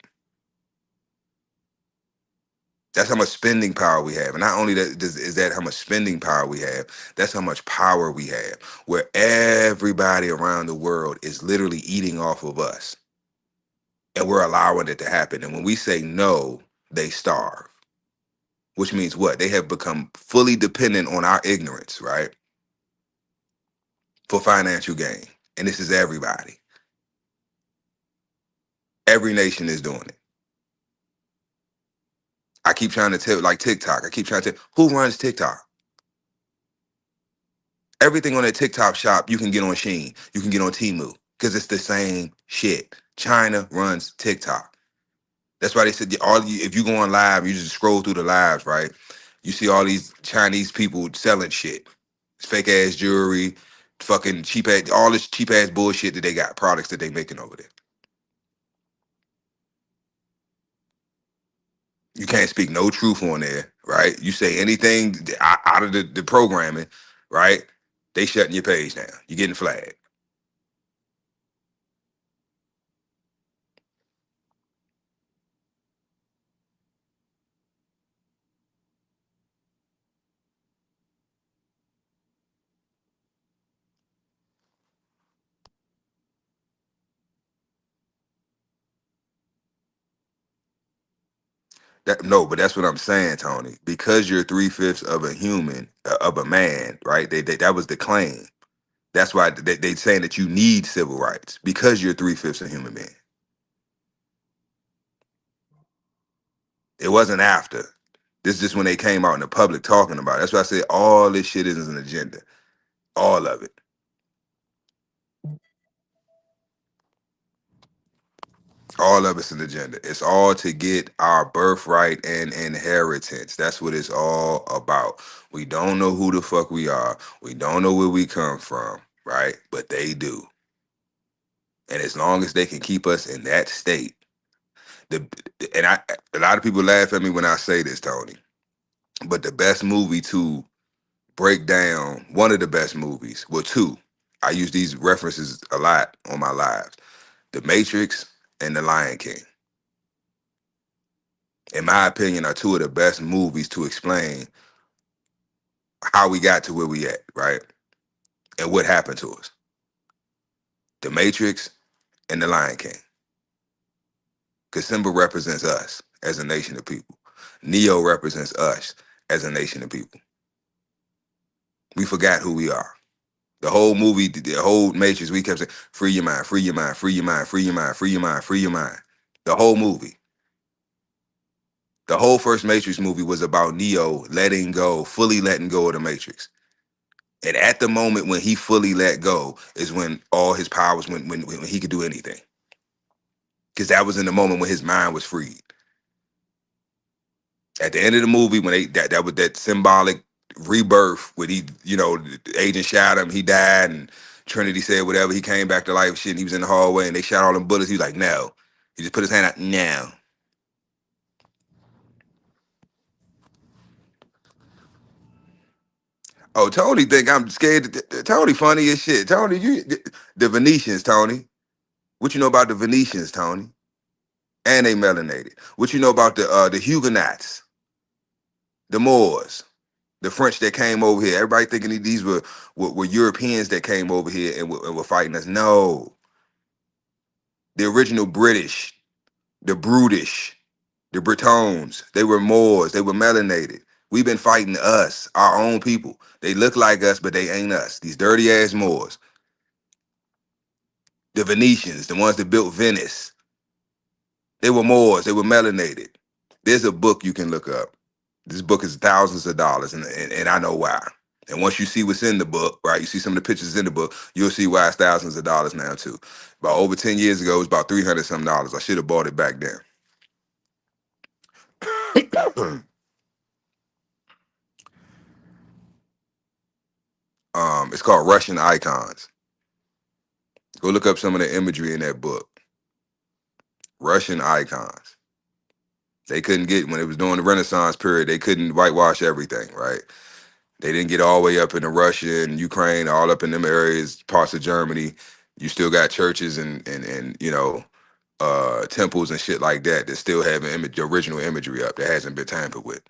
That's how much spending power we have. And not only is that how much spending power we have, that's how much power we have, where everybody around the world is literally eating off of us. And we're allowing it to happen. And when we say no, they starve, which means what? They have become fully dependent on our ignorance, right? For financial gain. And this is everybody. Every nation is doing it. I keep trying to tell, like TikTok, I keep trying to tell, who runs TikTok? Everything on that TikTok shop you can get on Shein, you can get on Temu, because it's the same shit. China runs TikTok. That's why they said if you go on live, you just scroll through the lives, right? You see all these Chinese people selling shit, fake ass jewelry, fucking cheap ass, all this cheap ass bullshit that they got, products that they making over there. You can't speak no truth on there, right? You say anything out of the programming, right? They shutting your page down. You're getting flagged. No, but that's what I'm saying, Tony. Because you're 3/5 of a human, of a man, right? That was the claim. That's why they saying that you need civil rights because you're 3/5 a human being. It wasn't after. This is just when they came out in the public talking about it. That's why I said all this shit is an agenda. All of it. All of it's an agenda. It's all to get our birthright and inheritance. That's what it's all about. We don't know who the fuck we are. We don't know where we come from, right? But they do. And as long as they can keep us in that state, the and I a lot of people laugh at me when I say this, Tony. But the best movie to break down, one of the best movies, well, two. I use these references a lot on my lives. The Matrix and The Lion King, in my opinion, are two of the best movies to explain how we got to where we at, right? And what happened to us. The Matrix and The Lion King. Because Simba represents us as a nation of people. Neo represents us as a nation of people. We forgot who we are. The whole movie, the whole Matrix, we kept saying, free your mind, free your mind, free your mind, free your mind, free your mind, free your mind. The whole movie. The whole first Matrix movie was about Neo letting go, fully letting go of the Matrix. And at the moment when he fully let go is when all his powers, when he could do anything. Because that was in the moment when his mind was freed. At the end of the movie, when that was that symbolic rebirth, when he, the agent shot him, he died, and Trinity said whatever, he came back to life, shit, and he was in the hallway, and they shot all them bullets. He was like, no. He just put his hand out, no. Oh, Tony think I'm scared. Tony funny as shit. Tony, the Venetians, Tony. What you know about the Venetians, Tony? And they melanated. What you know about the Huguenots, the Moors, the French that came over here? Everybody thinking these were Europeans that came over here and were fighting us. No, the original British, the Brutish, the Bretons. They were Moors. They were melanated. We've been fighting us, our own people. They look like us, but they ain't us. These dirty ass Moors. The Venetians, the ones that built Venice. They were Moors. They were melanated. There's a book you can look up. This book is thousands of dollars, and I know why. And once you see what's in the book, right, you see some of the pictures in the book, you'll see why it's thousands of dollars now too. About over 10 years ago, it was about 300 some dollars. I should have bought it back then. It's called Russian Icons. Go look up some of the imagery in that book. Russian Icons. They couldn't get when it was during the Renaissance period. They couldn't whitewash everything, right? They didn't get all the way up into Russia and Ukraine, all up in them areas, parts of Germany. You still got churches and temples and shit like that that still have the original imagery up that hasn't been tampered with.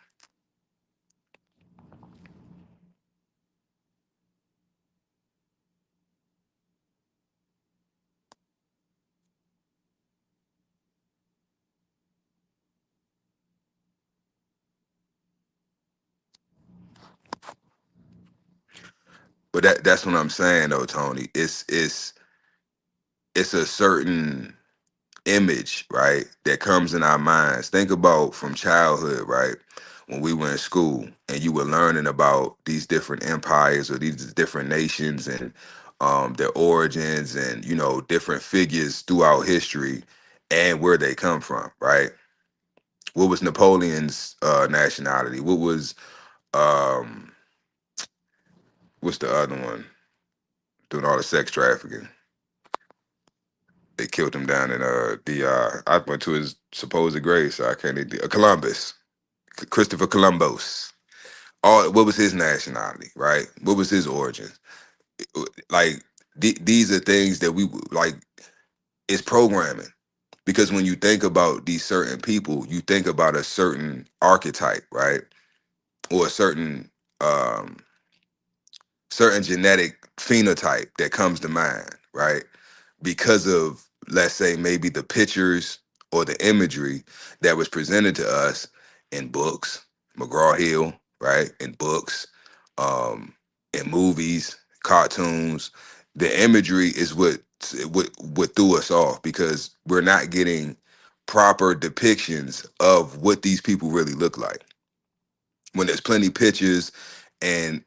But that's what I'm saying though, Tony. It's a certain image, right, that comes in our minds. Think about from childhood, right? When we were in school and you were learning about these different empires or these different nations and their origins and different figures throughout history and where they come from, right? What was Napoleon's nationality? Um what's the other one doing all the sex trafficking? They killed him down in the I went to his supposed grave, so I can't Columbus. Christopher Columbus. All what was his nationality, right? What was his origin? Like these are things that we like. It's programming because when you think about these certain people, you think about a certain archetype, right, or a um, certain genetic phenotype that comes to mind, right? Because of, let's say, maybe the pictures or the imagery that was presented to us in books, McGraw Hill, right? In books, um, in movies, cartoons. The imagery is what threw us off because we're not getting proper depictions of what these people really look like when there's plenty pictures and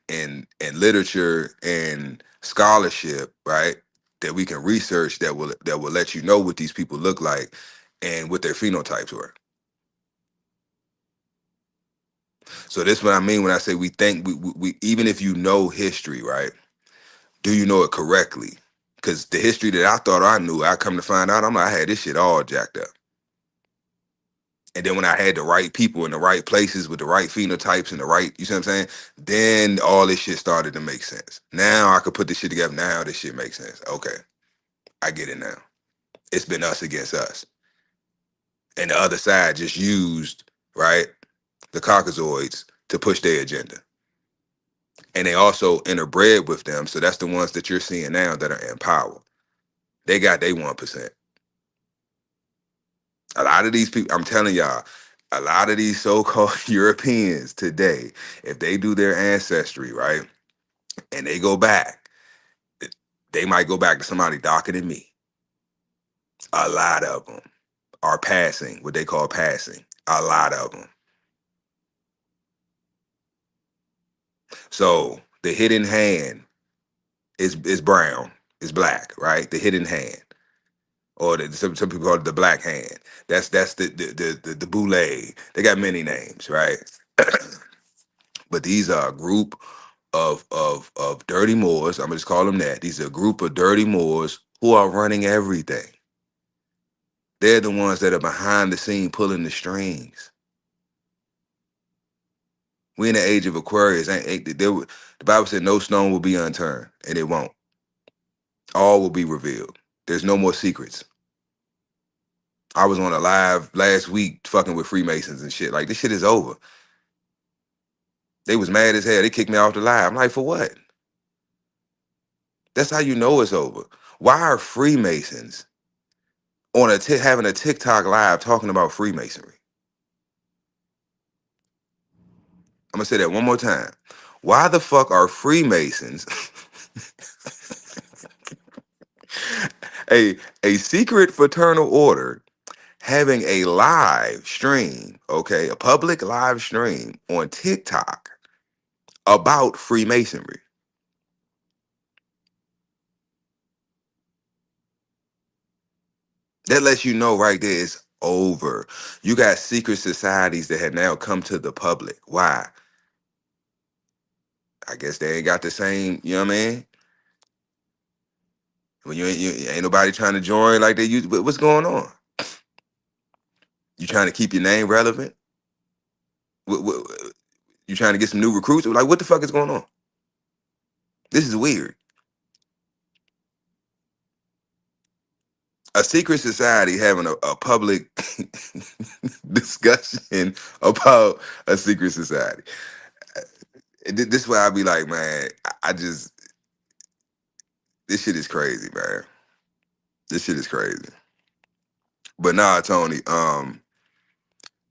literature and scholarship, right, that we can research that will let you know what these people look like and what their phenotypes were. So this what I mean when I say we think we even if you know history, right? Do you know it correctly? Because the history that I thought I knew, I come to find out I had this shit all jacked up. And then when I had the right people in the right places with the right phenotypes and the right, you see what I'm saying? Then all this shit started to make sense. Now I could put this shit together. Now this shit makes sense. Okay, I get it now. It's been us against us. And the other side just used, right, the Caucasoids to push their agenda. And they also interbred with them. So that's the ones that you're seeing now that are in power. They got their 1%. A lot of these people, I'm telling y'all, a lot of these so-called Europeans today, if they do their ancestry, right, and they go back, they might go back to somebody darker than me. A lot of them are passing, what they call passing. A lot of them. So the hidden hand is brown, is black, right? The hidden hand, or some people call it the black hand. That's the boule. They got many names, right? But these are a group of dirty Moors. I'm gonna just call them that. These are a group of dirty Moors who are running everything. They're the ones that are behind the scene pulling the strings. We in the age of Aquarius. The Bible said no stone will be unturned, and it won't. All will be revealed. There's no more secrets. I was on a live last week fucking with Freemasons and shit. Like this shit is over. They was mad as hell. They kicked me off the live. I'm like, for what? That's how you know it's over. Why are Freemasons on having a TikTok live talking about Freemasonry? I'm gonna say that one more time. Why the fuck are Freemasons a secret fraternal order having a live stream, okay, a public live stream on TikTok about Freemasonry? That lets you know right there it's over. You got secret societies that have now come to the public. Why? I guess they ain't got the same, you know what I mean? When you ain't nobody trying to join like they used, but what's going on? You trying to keep your name relevant? What, you trying to get some new recruits? Like, what the fuck is going on? This is weird. A secret society having a public discussion about a secret society. This is why I be like, man, I just this shit is crazy, man. This shit is crazy. But nah, Tony.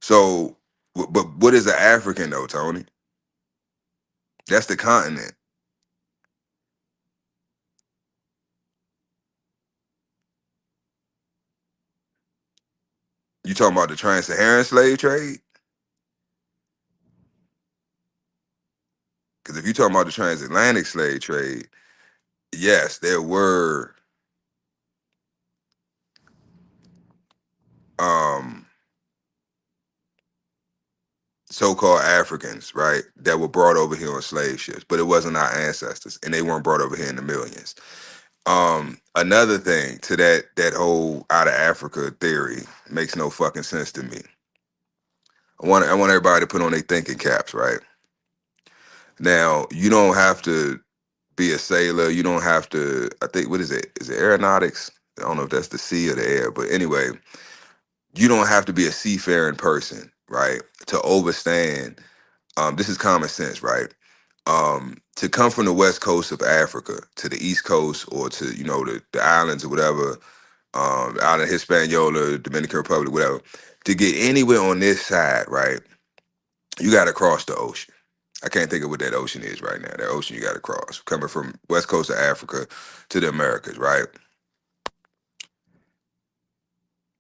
So, but what is an African though, Tony? That's the continent. You talking about the trans-Saharan slave trade? Because if you talking about the transatlantic slave trade, yes, there were um so-called Africans, right, that were brought over here on slave ships, but it wasn't our ancestors, and they weren't brought over here in the millions. Another thing to that whole out of Africa theory makes no fucking sense to me. I want everybody to put on their thinking caps, right? Now, you don't have to be a sailor. You don't have to. I think what is it? Is it aeronautics? I don't know if that's the sea or the air, but anyway, you don't have to be a seafaring person, right, to overstand. This is common sense, right? To come from the west coast of Africa to the east coast or to the islands or whatever, out in Hispaniola, Dominican Republic, whatever, to get anywhere on this side, right? You got to cross the ocean. I can't think of what that ocean is right now. That ocean you got to cross, coming from west coast of Africa to the Americas, right?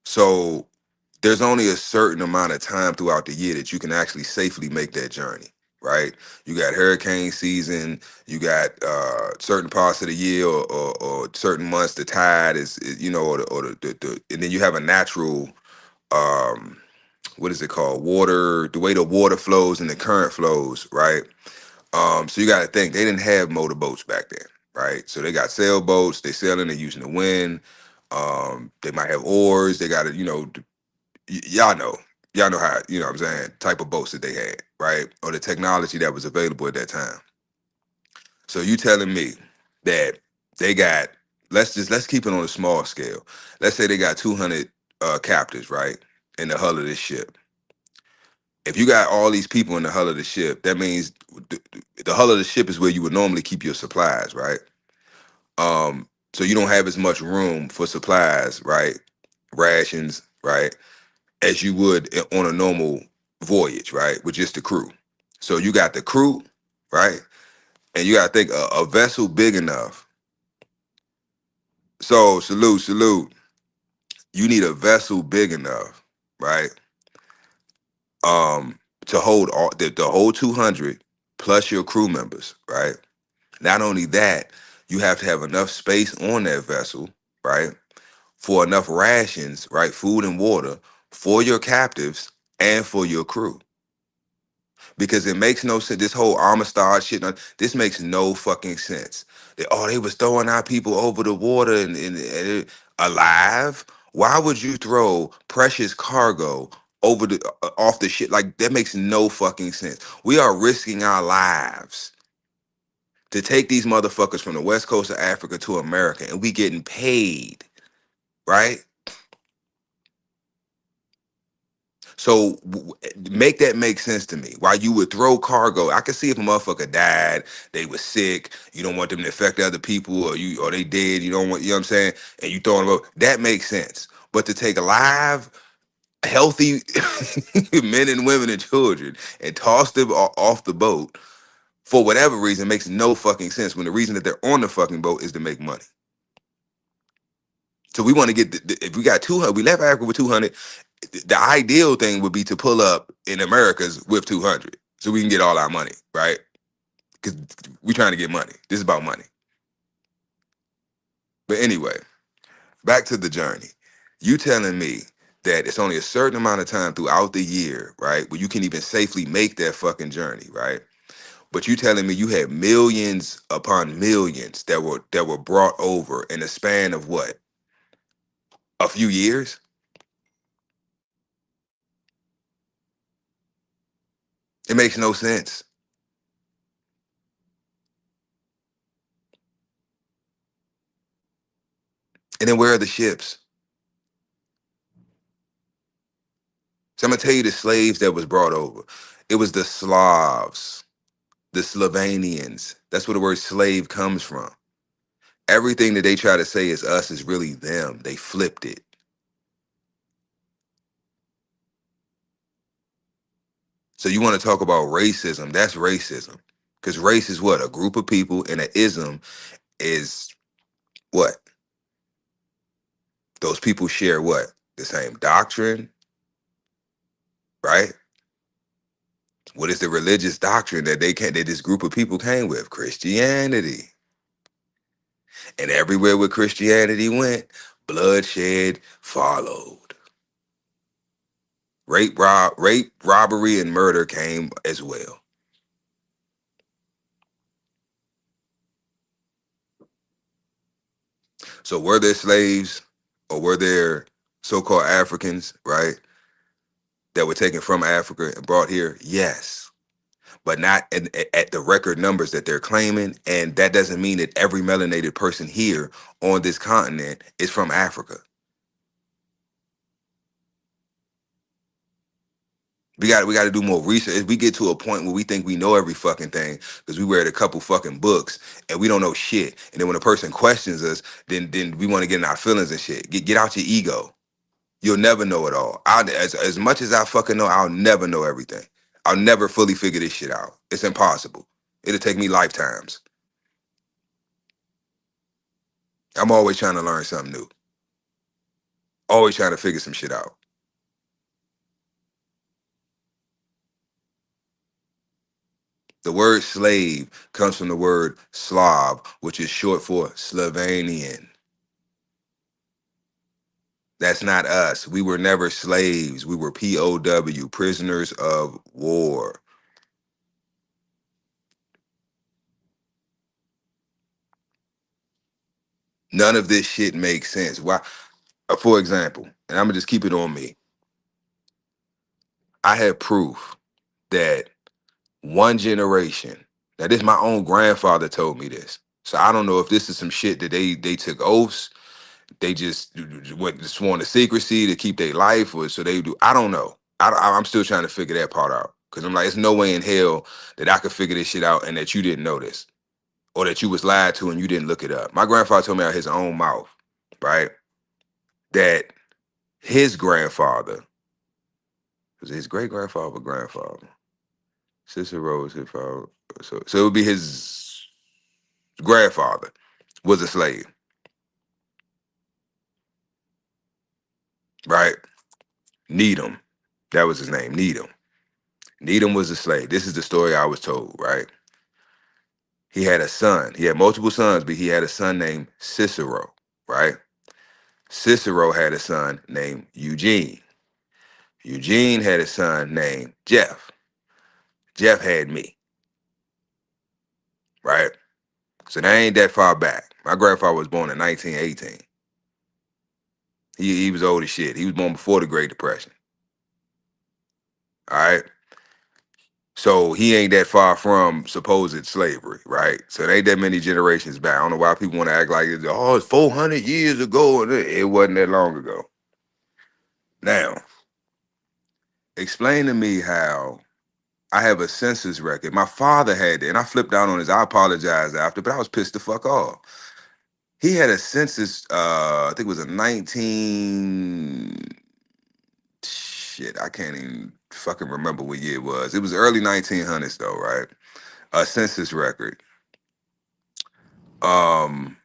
So there's only a certain amount of time throughout the year that you can actually safely make that journey, right? You got hurricane season, you got certain parts of the year or certain months the tide is and then you have a natural um what is it called, water, the way the water flows and the current flows, right? So you got to think they didn't have motorboats back then, right? So they got sailboats, they sailing, they're using the wind. They might have oars, they got to y'all know. Y'all know how, what I'm saying, type of boats that they had, right? Or the technology that was available at that time. So you telling me that they got, let's keep it on a small scale. Let's say they got 200 captives, right? In the hull of this ship. If you got all these people in the hull of the ship, that means the hull of the ship is where you would normally keep your supplies, right? So you don't have as much room for supplies, right? Rations, right? As you would on a normal voyage, right? With just the crew. So you got the crew, right? And you got to think a vessel big enough. So salute. You need a vessel big enough, right? To hold all the whole 200 plus your crew members, right? Not only that, you have to have enough space on that vessel, right? For enough rations, right? Food and water for your captives and for your crew. Because it makes no sense. This whole Amistad shit, this makes no fucking sense. They was throwing our people over the water and alive. Why would you throw precious cargo over the off the shit? Like that makes no fucking sense. We are risking our lives to take these motherfuckers from the west coast of Africa to America, and we getting paid, right? So make that make sense to me. Why you would throw cargo? I could see if a motherfucker died, they were sick, you don't want them to affect other people, or they dead, you don't want, you know what I'm saying? And you throwing them up, that makes sense. But to take alive, healthy men and women and children and toss them off the boat for whatever reason makes no fucking sense when the reason that they're on the fucking boat is to make money. So we want to get if we got 200, we left Africa with 200. The ideal thing would be to pull up in Americas with 200, so we can get all our money, right? Because we trying to get money. This is about money. But anyway, back to the journey. You telling me that it's only a certain amount of time throughout the year, right, where you can even safely make that fucking journey, right? But you telling me you had millions upon millions that were brought over in a span of what? A few years? It makes no sense. And then where are the ships? So I'm gonna tell you the slaves that was brought over. It was the Slavs, the Slovenians. That's where the word slave comes from. Everything that they try to say is us is really them. They flipped it. So you want to talk about racism? That's racism. Because race is what? A group of people, and an ism is what? Those people share what? The same doctrine, right? What is the religious doctrine that that this group of people came with? Christianity. And everywhere where Christianity went, bloodshed followed. Rape, robbery, and murder came as well. So were there slaves or were there so-called Africans, right, that were taken from Africa and brought here? Yes. But not at the record numbers that they're claiming. And that doesn't mean that every melanated person here on this continent is from Africa. We got to do more research. If we get to a point where we think we know every fucking thing because we read a couple fucking books and we don't know shit, and then when a person questions us, then we want to get in our feelings and shit. Get out your ego. You'll never know it all. As much as I fucking know, I'll never know everything. I'll never fully figure this shit out. It's impossible. It'll take me lifetimes. I'm always trying to learn something new. Always trying to figure some shit out. The word slave comes from the word Slav, which is short for Slovenian. That's not us. We were never slaves. We were POW, prisoners of war. None of this shit makes sense. Why? For example, and I'm gonna just keep it on me. I have proof that one generation. Now, this my own grandfather told me this. So I don't know if this is some shit that they took oaths. They just went sworn to secrecy to keep their life, or so they do. I don't know. I'm still trying to figure that part out because I'm like, there's no way in hell that I could figure this shit out and that you didn't know this or that you was lied to and you didn't look it up. My grandfather told me out of his own mouth, right, that his grandfather was it his great grandfather or grandfather. Cicero was his father, so it would be his grandfather was a slave, right? Needham, that was his name, Needham. Needham was a slave. This is the story I was told, right? He had a son. He had multiple sons, but he had a son named Cicero, right? Cicero had a son named Eugene. Eugene had a son named Jeff. Jeff had me, right? So that ain't that far back. My grandfather was born in 1918. He was old as shit. He was born before the Great Depression. All right. So he ain't that far from supposed slavery, right? So it ain't that many generations back. I don't know why people want to act like it's 400 years ago, and it wasn't that long ago. Now, explain to me how I have a census record. My father had it, and I flipped out on his. I apologize after, but I was pissed the fuck off. He had a census. I think it was a 19. Shit, I can't even fucking remember what year it was. It was early 1900s though, right? A census record. Um,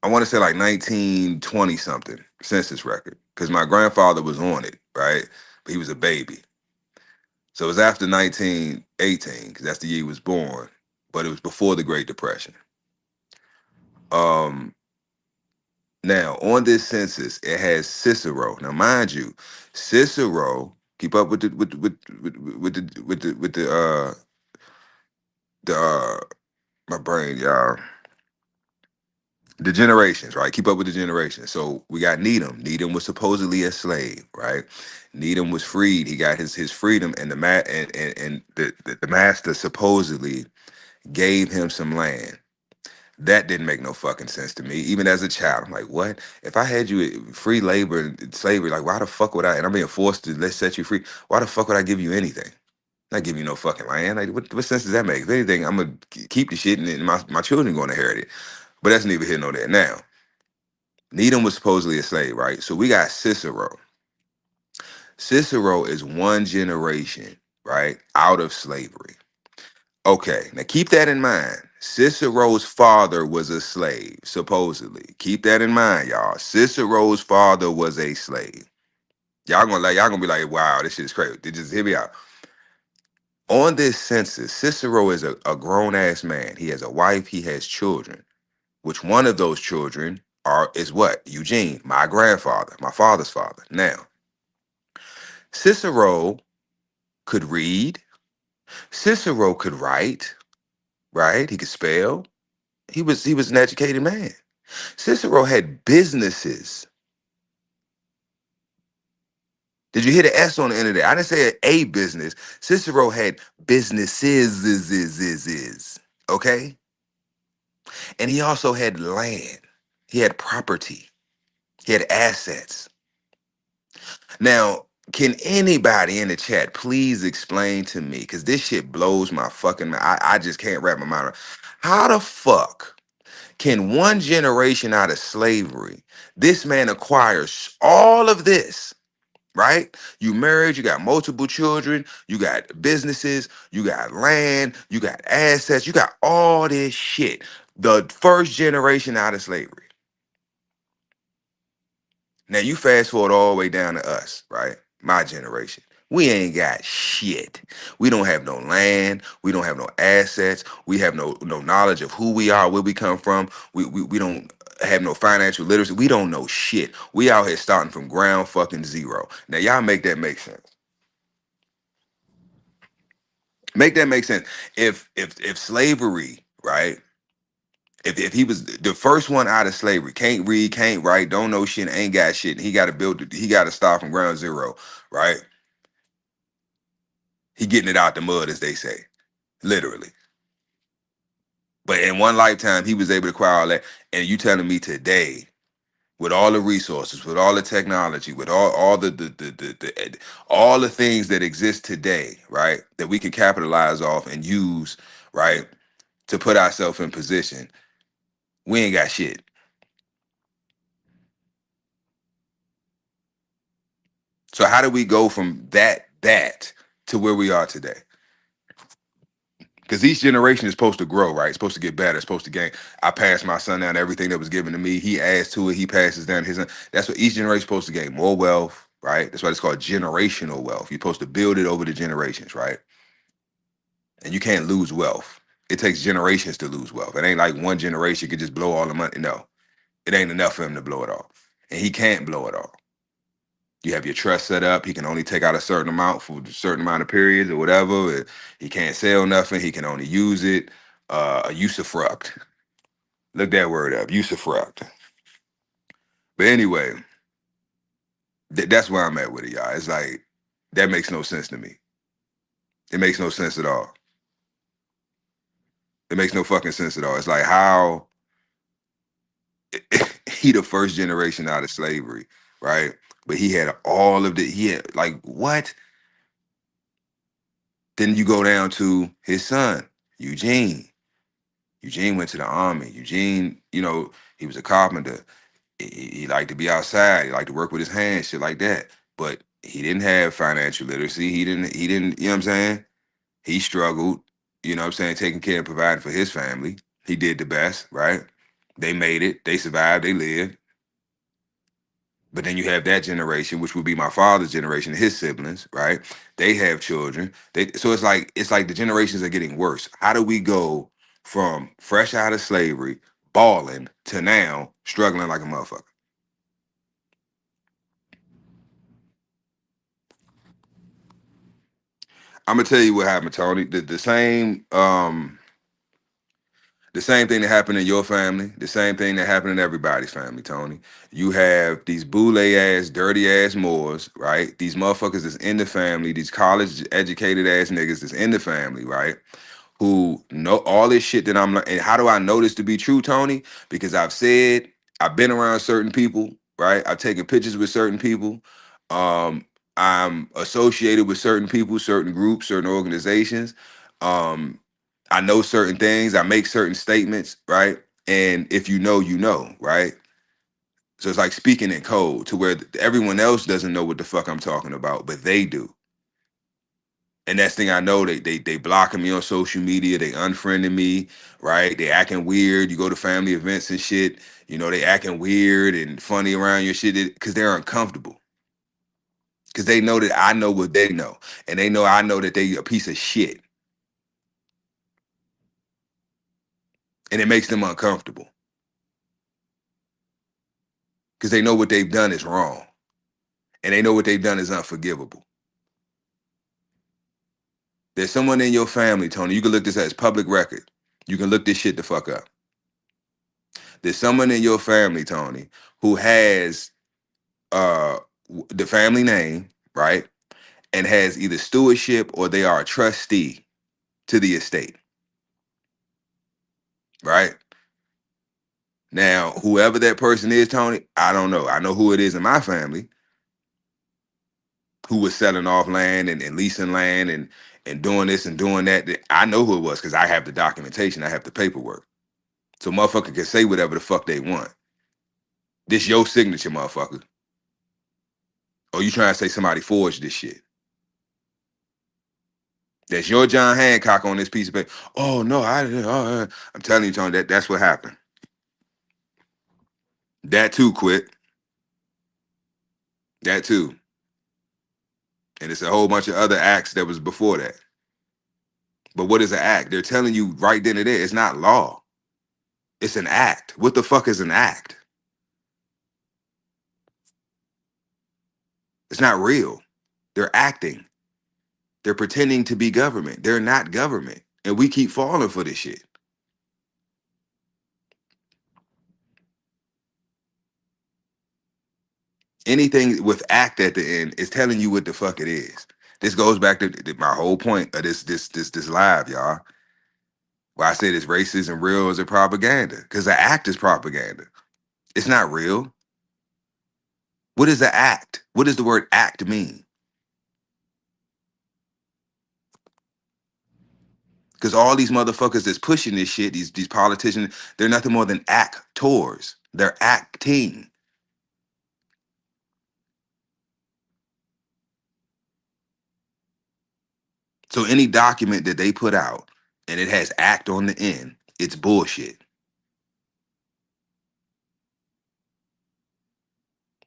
I want to say like 1920 something census record because my grandfather was on it, right? But he was a baby. So it was after 1918 because that's the year he was born, but it was before the Great Depression. Um, Now on this census, it has Cicero. Now, mind you, Cicero keep up with the my brain, y'all. The generations, right? Keep up with the generations. So we got Needham. Needham was supposedly a slave, right? Needham was freed. He got his freedom, and the master supposedly gave him some land. That didn't make no fucking sense to me. Even as a child, I'm like, what? If I had you free labor and slavery, like, why the fuck would I? And I'm being forced to let's set you free. Why the fuck would I give you anything? Not give you no fucking land. Like, what sense does that make? If anything, I'm gonna keep the shit, and then my children gonna inherit it. But that's neither here nor there. Now, Needham was supposedly a slave, right? So we got Cicero. Cicero is one generation, right, out of slavery. Okay, now keep that in mind. Cicero's father was a slave, supposedly. Keep that in mind, y'all. Cicero's father was a slave. Y'all gonna be like, wow, this shit is crazy. Just hear me out. On this census, Cicero is a grown ass man. He has a wife, he has children. Which one of those children is what? Eugene, my grandfather, my father's father. Now, Cicero could read, Cicero could write, right? He could spell. He was an educated man. Cicero had businesses. Did you hear the S on the end of that? I didn't say a business. Cicero had businesses, okay? And he also had land. He had property. He had assets. Now, can anybody in the chat please explain to me, because this shit blows my fucking mind. I just can't wrap my mind around. How the fuck can one generation out of slavery, this man acquires all of this, right? You married, you got multiple children, you got businesses, you got land, you got assets, you got all this shit. The first generation out of slavery. Now you fast forward all the way down to us, right? My generation. We ain't got shit. We don't have no land. We don't have no assets. We have no knowledge of who we are, where we come from. We don't have no financial literacy. We don't know shit. We out here starting from ground fucking zero. Now y'all make that make sense. Make that make sense. If slavery, right? If he was the first one out of slavery, can't read, can't write, don't know shit, ain't got shit, and he got to start from ground zero, right? He getting it out the mud, as they say, literally. But in one lifetime, he was able to acquire all that. And you telling me today, with all the resources, with all the technology, with all all the things that exist today, right, that we can capitalize off and use, right, to put ourselves in position, we ain't got shit. So how do we go from that to where we are today? Because each generation is supposed to grow, right? It's supposed to get better. It's supposed to gain. I passed my son down everything that was given to me. He adds to it. He passes down his son. That's what each generation is supposed to gain. More wealth, right? That's why it's called generational wealth. You're supposed to build it over the generations, right? And you can't lose wealth. It takes generations to lose wealth. It ain't like one generation could just blow all the money. No, it ain't enough for him to blow it all. And he can't blow it all. You have your trust set up. He can only take out a certain amount for a certain amount of periods or whatever. He can't sell nothing. He can only use it. A usufruct. Look that word up. Usufruct. But anyway, that's where I'm at with it, y'all. It's like that makes no sense to me. It makes no sense at all. It makes no fucking sense at all. It's like how he the first generation out of slavery, right? But he had all of the he had like what? Then you go down to his son, Eugene. Eugene went to the army. Eugene, he was a carpenter. He liked to be outside. He liked to work with his hands, shit like that. But he didn't have financial literacy. He didn't, you know what I'm saying? He struggled, you know what I'm saying, taking care and providing for his family. He did the best, right? They made it. They survived. They lived. But then you have that generation, which would be my father's generation, his siblings, right? They have children. So it's like the generations are getting worse. How do we go from fresh out of slavery, balling, to now struggling like a motherfucker? I'm gonna tell you what happened, Tony. The same. The same thing that happened in your family, the same thing that happened in everybody's family, Tony. You have these boule ass, dirty ass Moors, right? These motherfuckers that's in the family, these college educated ass niggas that's in the family, right? Who know all this shit that I'm like, and how do I know this to be true, Tony? Because I've been around certain people, right? I've taken pictures with certain people. Um, I'm associated with certain people, certain groups, certain organizations. Um, I know certain things. I make certain statements, right? And if you know, you know, right? So it's like speaking in code to where everyone else doesn't know what the fuck I'm talking about, but they do. And next thing I know, they blocking me on social media. They unfriending me, right? They acting weird. You go to family events and shit. You know, they acting weird and funny around your shit because they're uncomfortable. Because they know that I know what they know, and they know I know that they a piece of shit, and it makes them uncomfortable because they know what they've done is wrong, and they know what they've done is unforgivable. There's someone in your family, Tony. You can look this as public record. You can look this shit the fuck up. There's someone in your family, Tony, who has uh the family name, right? And has either stewardship or they are a trustee to the estate, right? Now, whoever that person is, Tony, I don't know. I know who it is in my family who was selling off land and leasing land and doing this and doing that. I know who it was because I have the documentation, I have the paperwork. So motherfucker can say whatever the fuck they want. This your signature, motherfucker. Or you trying to say somebody forged this shit? That's your John Hancock on this piece of paper. Oh no, I didn't. I'm telling you, Tony, that's what happened. That too, quit. That too. And it's a whole bunch of other acts that was before that. But what is an act? They're telling you right then and there, it's not law. It's an act. What the fuck is an act? It's not real. They're acting. They're pretending to be government. They're not government. And we keep falling for this shit. Anything with act at the end is telling you what the fuck it is. This goes back to my whole point of this live, y'all. Why I say this racism real is a propaganda. Because the act is propaganda. It's not real. What is the act? What does the word act mean? Because all these motherfuckers that's pushing this shit, these politicians, they're nothing more than actors. They're acting. So any document that they put out and it has act on the end, it's bullshit.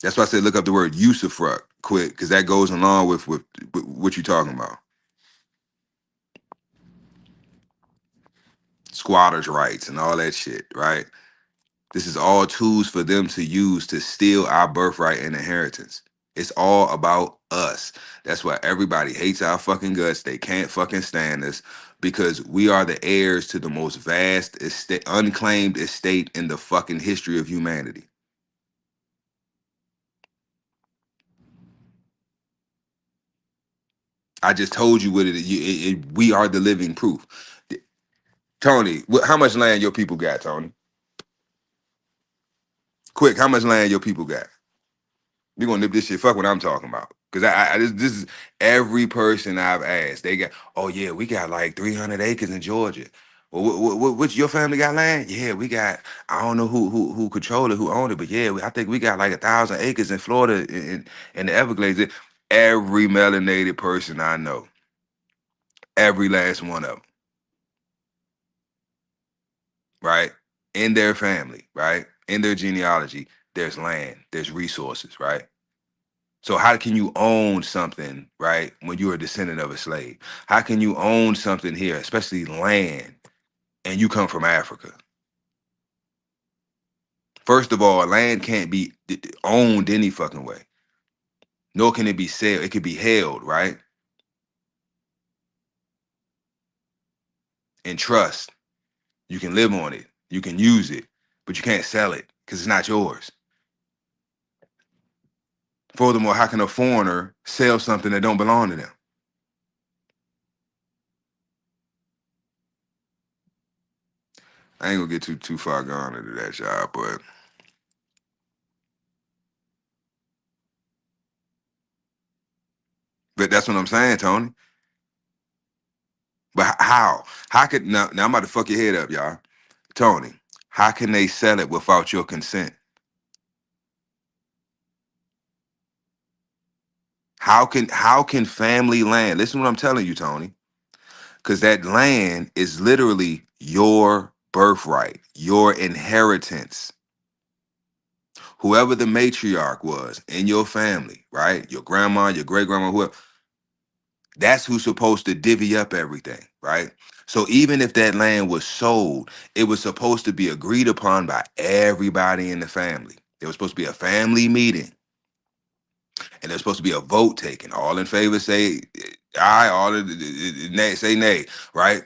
That's why I said look up the word usufruct quick, because that goes along with what you're talking about. Squatters' rights and all that shit, right? This is all tools for them to use to steal our birthright and inheritance. It's all about us. That's why everybody hates our fucking guts. They can't fucking stand us because we are the heirs to the most vast estate, unclaimed estate in the fucking history of humanity. I just told you what it is. We are the living proof. Tony, how much land your people got, Tony? Quick, how much land your people got? We gonna nip this shit. Fuck what I'm talking about. Cause this is every person I've asked. They got, oh yeah, we got like 300 acres in Georgia. Well, which your family got land? Yeah, we got. I don't know who control it, who owned it, but yeah, I think we got like 1,000 acres in Florida in the Everglades. Every melanated person I know, every last one of them, right, in their family, right, in their genealogy, there's land, there's resources, right. So how can you own something, right, when you're a descendant of a slave? How can you own something here, especially land, and you come from Africa? First of all, land can't be owned any fucking way. Nor can it be sold. It could be held, right, in trust. You can live on it. You can use it, but you can't sell it because it's not yours. Furthermore, how can a foreigner sell something that don't belong to them? I ain't gonna get too far gone into that, y'all, but that's what I'm saying, Tony. But how? How could now I'm about to fuck your head up, y'all. Tony, how can they sell it without your consent? How can family land? Listen to what I'm telling you, Tony. Because that land is literally your birthright, your inheritance. Whoever the matriarch was in your family, right? Your grandma, your great grandma, whoever, that's who's supposed to divvy up everything, right? So even if that land was sold, it was supposed to be agreed upon by everybody in the family. There was supposed to be a family meeting, and there's supposed to be a vote taken. All in favor say aye, all in nay say nay, right?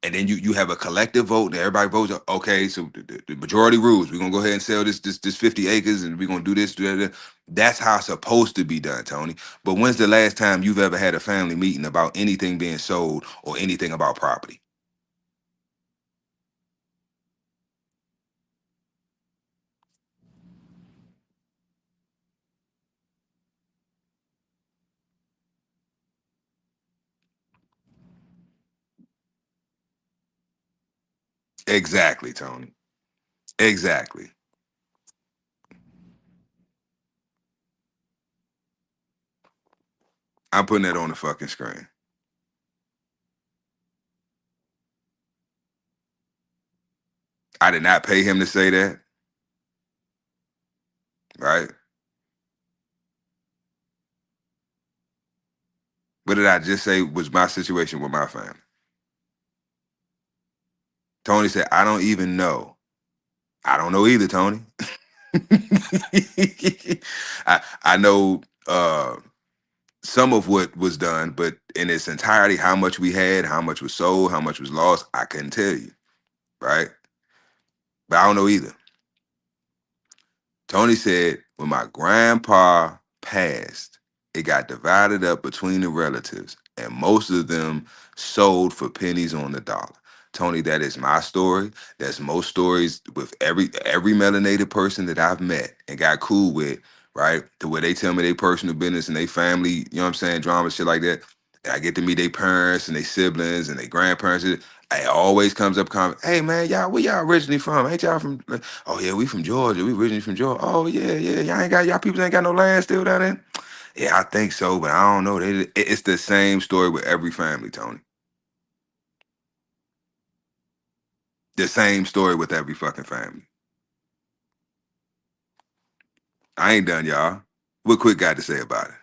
And then you have a collective vote, and everybody votes. Okay, so the majority rules. We're gonna go ahead and sell this 50 acres, and we're gonna do this, do that. That's how it's supposed to be done, Tony. But when's the last time you've ever had a family meeting about anything being sold or anything about property? Exactly, Tony. Exactly. I'm putting that on the fucking screen. I did not pay him to say that, right? What did I just say was my situation with my family? Tony said, I don't even know. I don't know either, Tony. I know some of what was done, but in its entirety, how much we had, how much was sold, how much was lost, I couldn't tell you, right? But I don't know either. Tony said when my grandpa passed, it got divided up between the relatives, and most of them sold for pennies on the dollar. Tony, that is my story. That's most stories with every melanated person that I've met and got cool with, right? To where they tell me their personal business and they family, you know what I'm saying, drama, shit like that. And I get to meet their parents and their siblings and their grandparents. It always comes up, hey man, y'all, where y'all originally from? Ain't y'all from? Oh yeah, we from Georgia. We originally from Georgia. Oh yeah, yeah. Y'all people ain't got no land still down there. Yeah, I think so, but I don't know. It's the same story with every family, Tony. The same story with every fucking family. I ain't done, y'all. What quick got to say about it?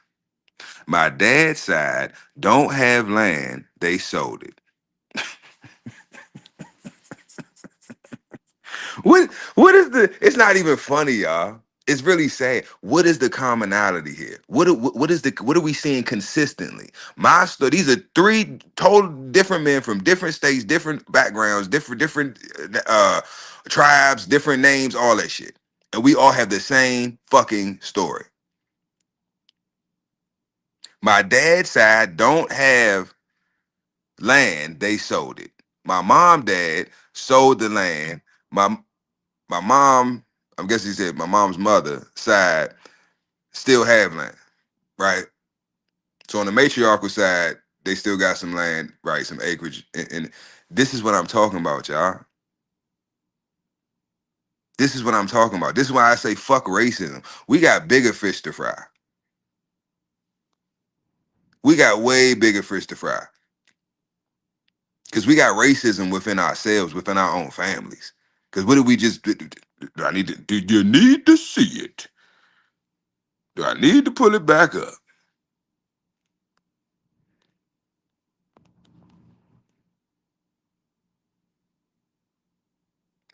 My dad's side don't have land. They sold it. What is the? It's not even funny, y'all. It's really sad. What is the commonality here? What are we seeing consistently? My story. These are three total different men from different states, different backgrounds, different tribes, different names, all that shit, and we all have the same fucking story. My dad's side don't have land. They sold it. My dad sold the land. My my mom, I'm guessing he said my mom's mother side still have land, right? So on the matriarchal side, they still got some land, right? Some acreage. And this is what I'm talking about, y'all. This is what I'm talking about. This is why I say fuck racism. We got bigger fish to fry. We got way bigger fish to fry. Because we got racism within ourselves, within our own families. Because what did we just do? I need to, do you need to see it? Do I need to pull it back up?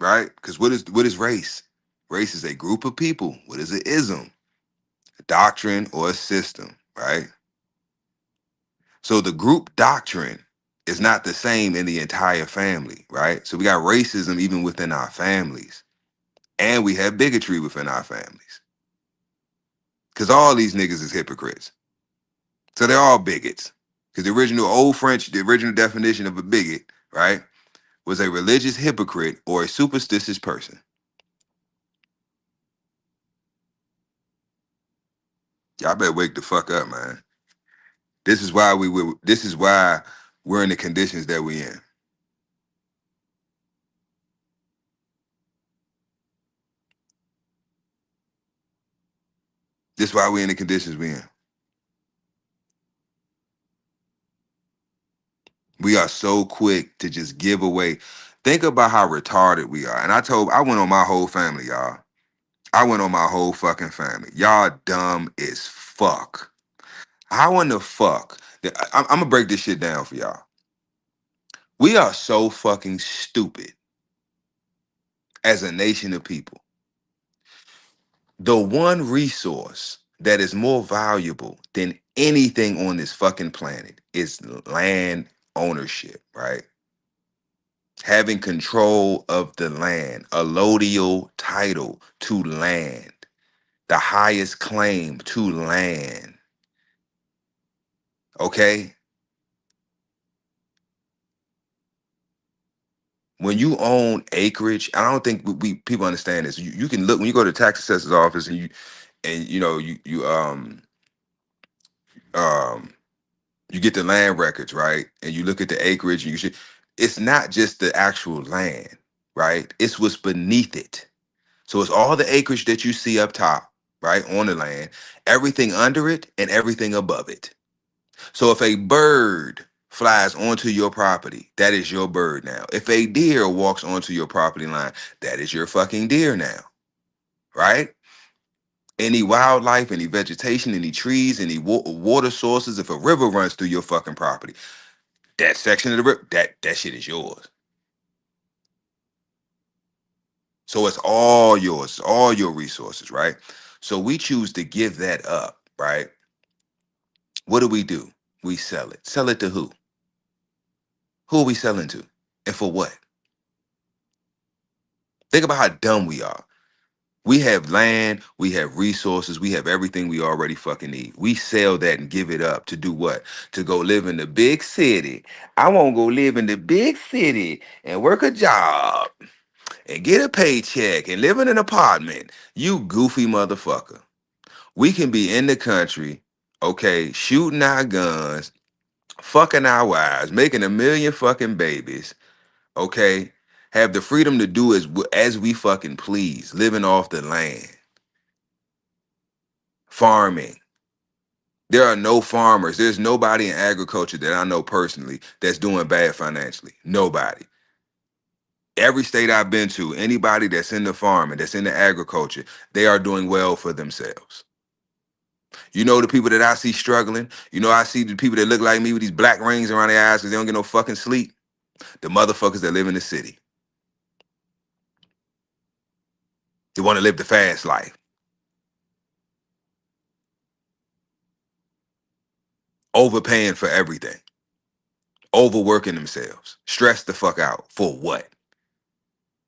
Right? Because what is race? Race is a group of people. What is an ism? A doctrine or a system, right? So the group doctrine It's not the same in the entire family, right? So we got racism even within our families, and we have bigotry within our families because all these niggas is hypocrites. So they're all bigots. Because the original old French, the original definition of a bigot, right, was a religious hypocrite or a superstitious person. Y'all better wake the fuck up, man. This is why we're in the conditions that we in. This is why we in the conditions we in. We are so quick to just give away. Think about how retarded we are. And I went on my whole family, y'all. I went on my whole fucking family. Y'all dumb as fuck. How in the fuck? I'm gonna break this shit down for y'all. We are so fucking stupid as a nation of people. The one resource that is more valuable than anything on this fucking planet is land ownership, right? Having control of the land, allodial title to land, the highest claim to land. Okay? When you own acreage, I don't think we people understand this. You can look when you go to the tax assessor's office and you know um you get the land records, right? And you look at the acreage and it's not just the actual land, right? It's what's beneath it. So it's all the acreage that you see up top, right, on the land, everything under it and everything above it. So if a bird flies onto your property, that is your bird now. If a deer walks onto your property line, that is your fucking deer now, right? Any wildlife, any vegetation, any trees, any water sources, if a river runs through your fucking property, that section of the river, that shit is yours. So it's all yours, it's all your resources, right? So we choose to give that up, right? What do? We sell it. Sell it to who? Who are we selling to? And for what? Think about how dumb we are. We have land, we have resources, we have everything we already fucking need. We sell that and give it up to do what? To go live in the big city. I won't go live in the big city and work a job and get a paycheck and live in an apartment. You goofy motherfucker. We can be in the country, okay, shooting our guns, fucking our wives, making a million fucking babies, okay, have the freedom to do as we fucking please, living off the land, farming. There are no farmers. There's nobody in agriculture that I know personally that's doing bad financially. Nobody. Every state I've been to, anybody that's in the farming, that's in the agriculture, they are doing well for themselves. You know the people that I see struggling? You know I see the people that look like me with these black rings around their eyes because they don't get no fucking sleep? The motherfuckers that live in the city. They want to live the fast life. Overpaying for everything. Overworking themselves. Stressed the fuck out. For what?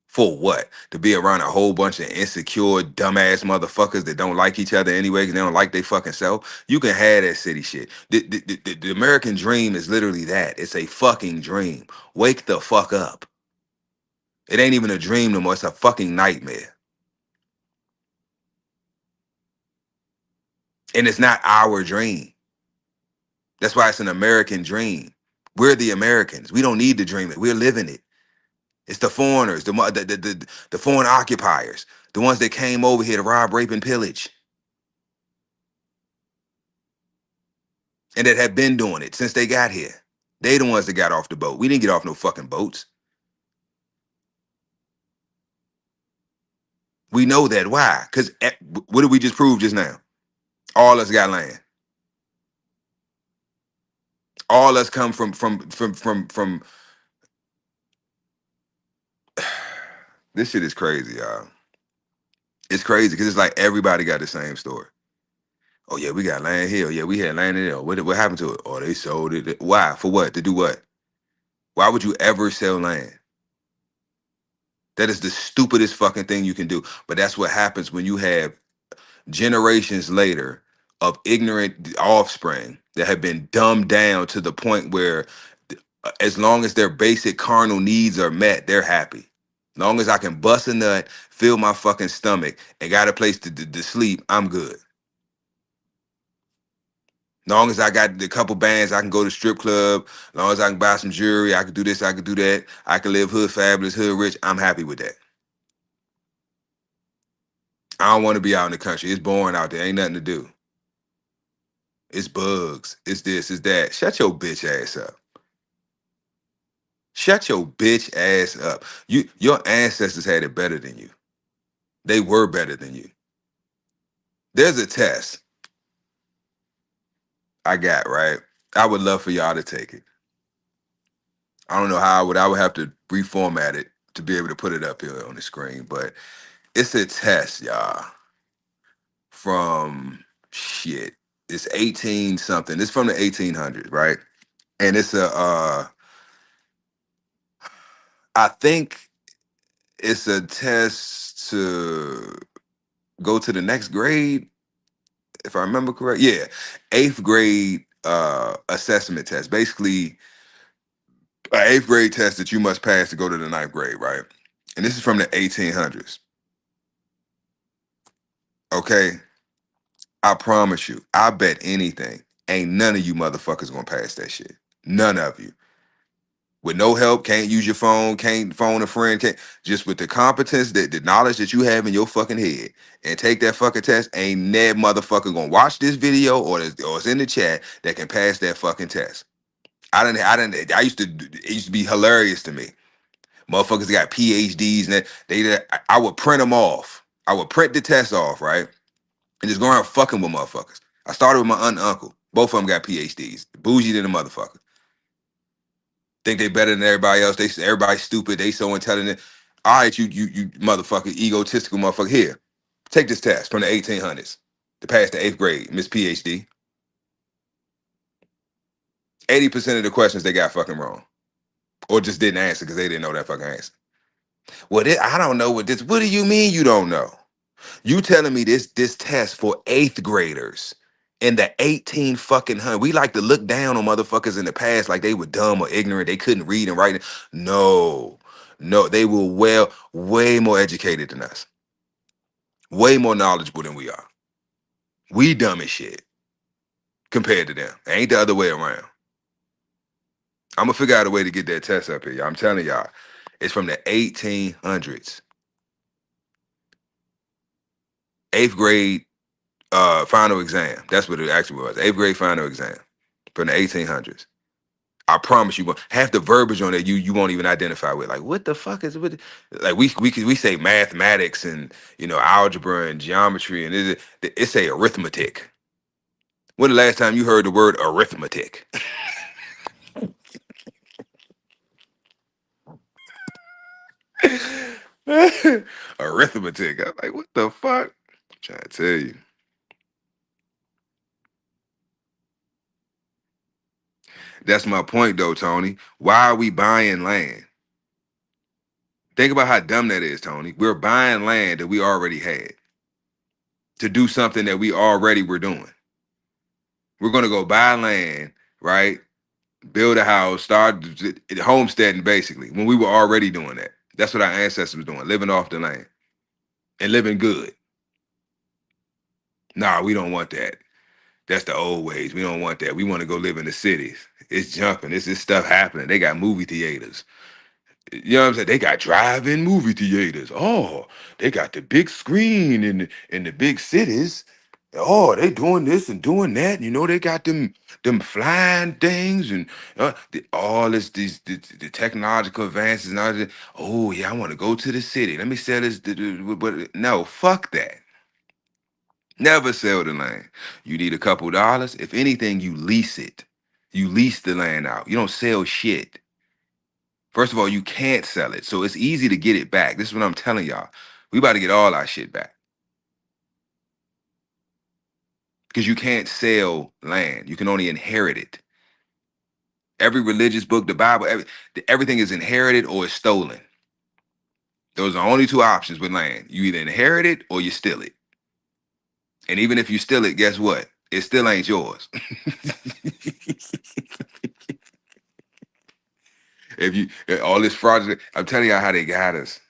For what? To be around a whole bunch of insecure, dumbass motherfuckers that don't like each other anyway because they don't like their fucking self? You can have that city shit. The American dream is literally that. It's a fucking dream. Wake the fuck up. It ain't even a dream no more. It's a fucking nightmare. And it's not our dream. That's why it's an American dream. We're the Americans. We don't need to dream it. We're living it. It's the foreigners, the foreign occupiers, the ones that came over here to rob, rape, and pillage, and that have been doing it since they got here. They the ones that got off the boat. We didn't get off no fucking boats. We know that. Why? Because what did we just prove just now? All us got land. All us come from. This shit is crazy, y'all. It's crazy because it's like everybody got the same story. Oh yeah, we got land here. Oh, yeah, we had land there. What happened to it? Oh, they sold it. Why? For what? To do what? Why would you ever sell land? That is the stupidest fucking thing you can do. But that's what happens when you have generations later of ignorant offspring that have been dumbed down to the point where as long as their basic carnal needs are met, they're happy. Long as I can bust a nut, fill my fucking stomach, and got a place to sleep, I'm good. Long as I got a couple bands, I can go to strip club. Long as I can buy some jewelry, I can do this, I can do that. I can live hood fabulous, hood rich. I'm happy with that. I don't want to be out in the country. It's boring out there. Ain't nothing to do. It's bugs. It's this. It's that. Shut your bitch ass up. Shut your bitch ass up. Your ancestors had it better than you. They were better than you. There's a test I got, right? I would love for y'all to take it. I don't know how I would have to reformat it to be able to put it up here on the screen, but it's a test, y'all, from shit. It's 18 something. It's from the 1800s, right? And it's I think it's a test to go to the next grade, if I remember correct. Yeah, eighth grade assessment test. Basically, an eighth grade test that you must pass to go to the ninth grade, right? And this is from the 1800s. Okay, I promise you, I bet anything, ain't none of you motherfuckers gonna pass that shit. None of you. With no help, can't use your phone, can't phone a friend, can't just with the competence, that the knowledge that you have in your fucking head, and take that fucking test. Ain't that motherfucker gonna watch this video or it's in the chat that can pass that fucking test. I used to, it used to be hilarious to me. Motherfuckers got PhDs and I would print them off. I would print the test off, right? And just go around fucking with motherfuckers. I started with my aunt and uncle. Both of them got PhDs. Bougie than a motherfucker. Think they better than everybody else. Everybody's stupid. They so intelligent. All right, you motherfucker, egotistical motherfucker. Here, take this test from the 1800s to pass the eighth grade, Miss PhD. 80% of the questions they got fucking wrong, or just didn't answer because they didn't know that fucking answer. Well, I don't know what this. What do you mean you don't know? You telling me this test for eighth graders in the 18 fucking hundred? We like to look down on motherfuckers in the past like they were dumb or ignorant. They couldn't read and write. No, no, they were way more educated than us, way more knowledgeable than we are. We dumb as shit compared to them. Ain't the other way around. I'm gonna figure out a way to get that test up here, y'all. I'm telling y'all, it's from the 1800s. Eighth grade final exam. That's what it actually was. Eighth grade final exam from the 1800s. I promise you, half the verbiage on that you won't even identify with. Like, what the fuck is what? Like we say mathematics and algebra and geometry and it's a arithmetic. When the last time you heard the word arithmetic? Arithmetic. I'm like, what the fuck? I'm trying to tell you. That's my point, though, Tony. Why are we buying land? Think about how dumb that is, Tony. We're buying land that we already had to do something that we already were doing. We're gonna go buy land, right? Build a house, start homesteading, basically, when we were already doing that. That's what our ancestors were doing, living off the land and living good. Nah, we don't want that. That's the old ways. We don't want that. We want to go live in the cities. It's jumping. This is stuff happening. They got movie theaters. You know what I'm saying? They got drive-in movie theaters. Oh, they got the big screen in the big cities. Oh, they doing this and doing that. They got them flying things and all the technological advances and all that. Oh yeah, I want to go to the city. Let me sell this. But no, fuck that. Never sell the land. You need a couple dollars. If anything, you lease it. You lease the land out. You don't sell shit. First of all, you can't sell it. So it's easy to get it back. This is what I'm telling y'all. We about to get all our shit back. Because you can't sell land. You can only inherit it. Every religious book, the Bible, everything is inherited or is stolen. Those are only two options with land. You either inherit it or you steal it. And even if you steal it, guess what? It still ain't yours. If you all this fraudulent, I'm telling you how they got us.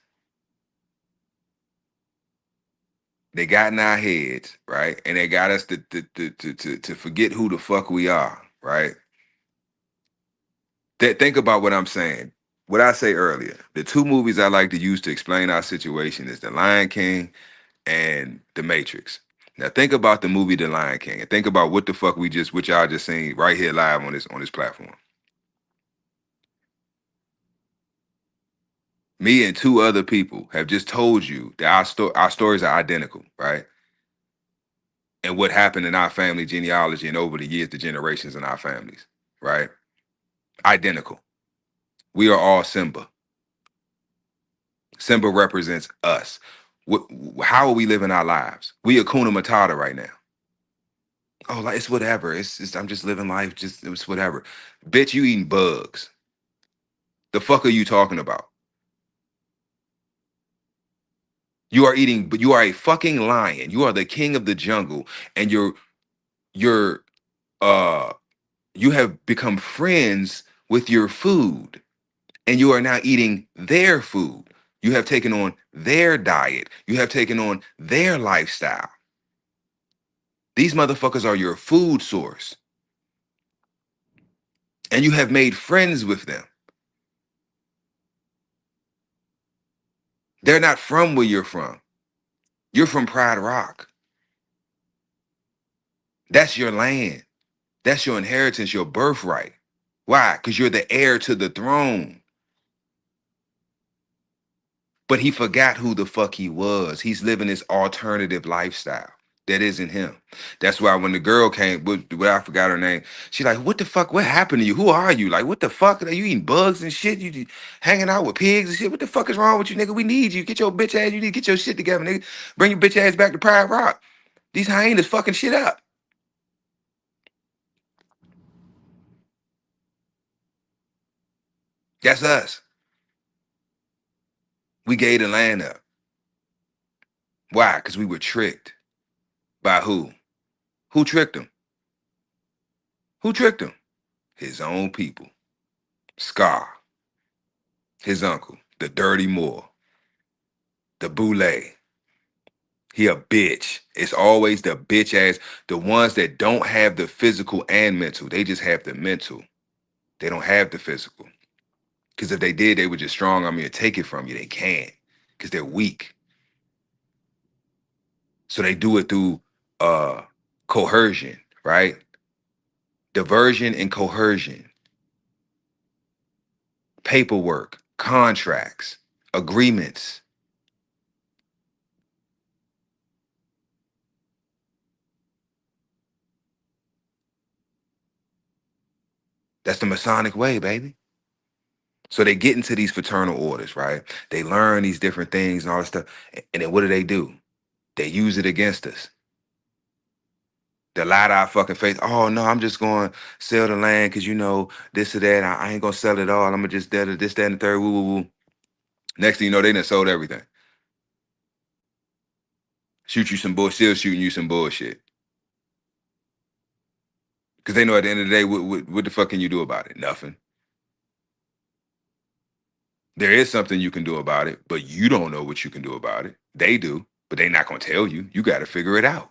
They got in our heads, right? And they got us to forget who the fuck we are, right? Think about what I'm saying. What I say earlier. The two movies I like to use to explain our situation is The Lion King and The Matrix. Now think about the movie The Lion King and think about what the fuck what y'all just seen right here live on this platform. Me and two other people have just told you that our stories are identical, right? And what happened in our family genealogy and over the years, the generations in our families, right? Identical. We are all Simba. Simba represents us. How are we living our lives? We Hakuna Matata right now. Oh, like it's whatever. It's I'm just living life. Just it's whatever. Bitch, you eating bugs. The fuck are you talking about? You are eating, but you are a fucking lion. You are the king of the jungle, and you're uh you have become friends with your food, and you are now eating their food. You have taken on their diet. You have taken on their lifestyle. These motherfuckers are your food source, and you have made friends with them. They're not from where you're from. You're from Pride Rock. That's your land. That's your inheritance, your birthright. Why? Because you're the heir to the throne. But he forgot who the fuck he was. He's living this alternative lifestyle. That isn't him. That's why when the girl came, I forgot her name, she like, what the fuck? What happened to you? Who are you? Like, what the fuck? Are you eating bugs and shit? You hanging out with pigs and shit? What the fuck is wrong with you, nigga? We need you. Get your bitch ass. You need to get your shit together, nigga. Bring your bitch ass back to Pride Rock. These hyenas fucking shit up. That's us. We gave the land up. Why? Because we were tricked. By who? Who tricked him? Who tricked him? His own people. Scar, his uncle, the dirty Moor, the boule. He a bitch. It's always the bitch ass, the ones that don't have the physical and mental. They just have the mental. They don't have the physical. Because if they did, they would just strong arm you and take it from you. They can't. Because they're weak. So they do it through coercion, right? Diversion and coercion. Paperwork, contracts, agreements. That's the Masonic way, baby. So they get into these fraternal orders, right? They learn these different things and all this stuff. And then what do? They use it against us. They lie to our fucking face. Oh no, I'm just going to sell the land because you know this or that. I ain't gonna sell it all. I'm gonna just this, that, and the third. Woo, woo, woo. Next thing you know, they done sold everything. Shoot you some bullshit, still shooting you some bullshit. Because they know at the end of the day, what the fuck can you do about it? Nothing. There is something you can do about it, but you don't know what you can do about it. They do, but they not gonna tell you. You got to figure it out.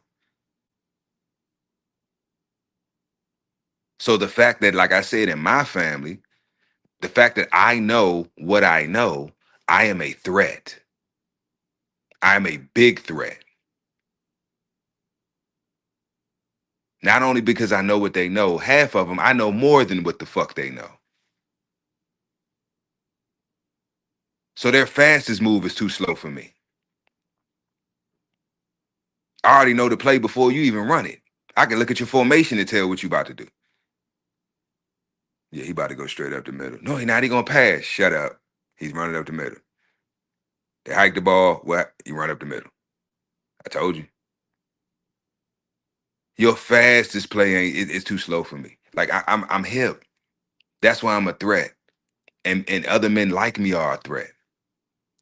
So the fact that, like I said, in my family, the fact that I know what I know, I am a threat. I am a big threat. Not only because I know what they know, half of them, I know more than what the fuck they know. So their fastest move is too slow for me. I already know the play before you even run it. I can look at your formation and tell what you about to do. Yeah, he about to go straight up the middle. No, he not. He gonna pass. Shut up. He's running up the middle. They hike the ball. What? You run up the middle. I told you. Your fastest play ain't. It's too slow for me. Like I'm hip. That's why I'm a threat. And other men like me are a threat.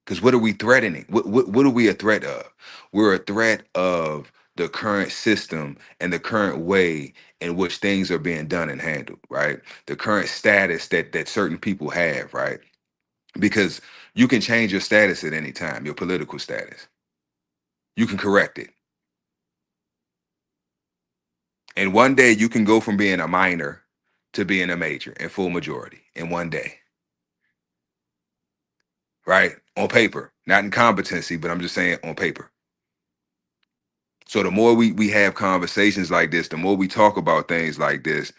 Because what are we threatening? What are we a threat of? We're a threat of the current system and the current way in which things are being done and handled, right? The current status that certain people have, right? Because you can change your status at any time, your political status. You can correct it. And one day you can go from being a minor to being a major in full majority in one day, right? On paper, not in competency, but I'm just saying on paper. So the more we have conversations like this, the more we talk about things like this,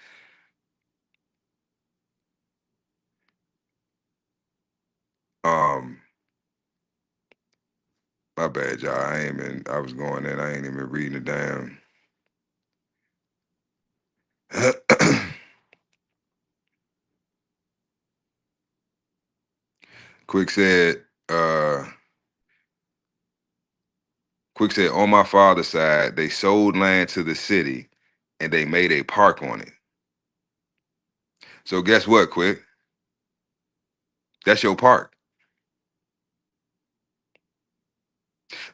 um, my bad, y'all. I was going in, I ain't even reading it down. Quick said, uh, Quick said, on my father's side, they sold land to the city and they made a park on it. So guess what, Quick? That's your park.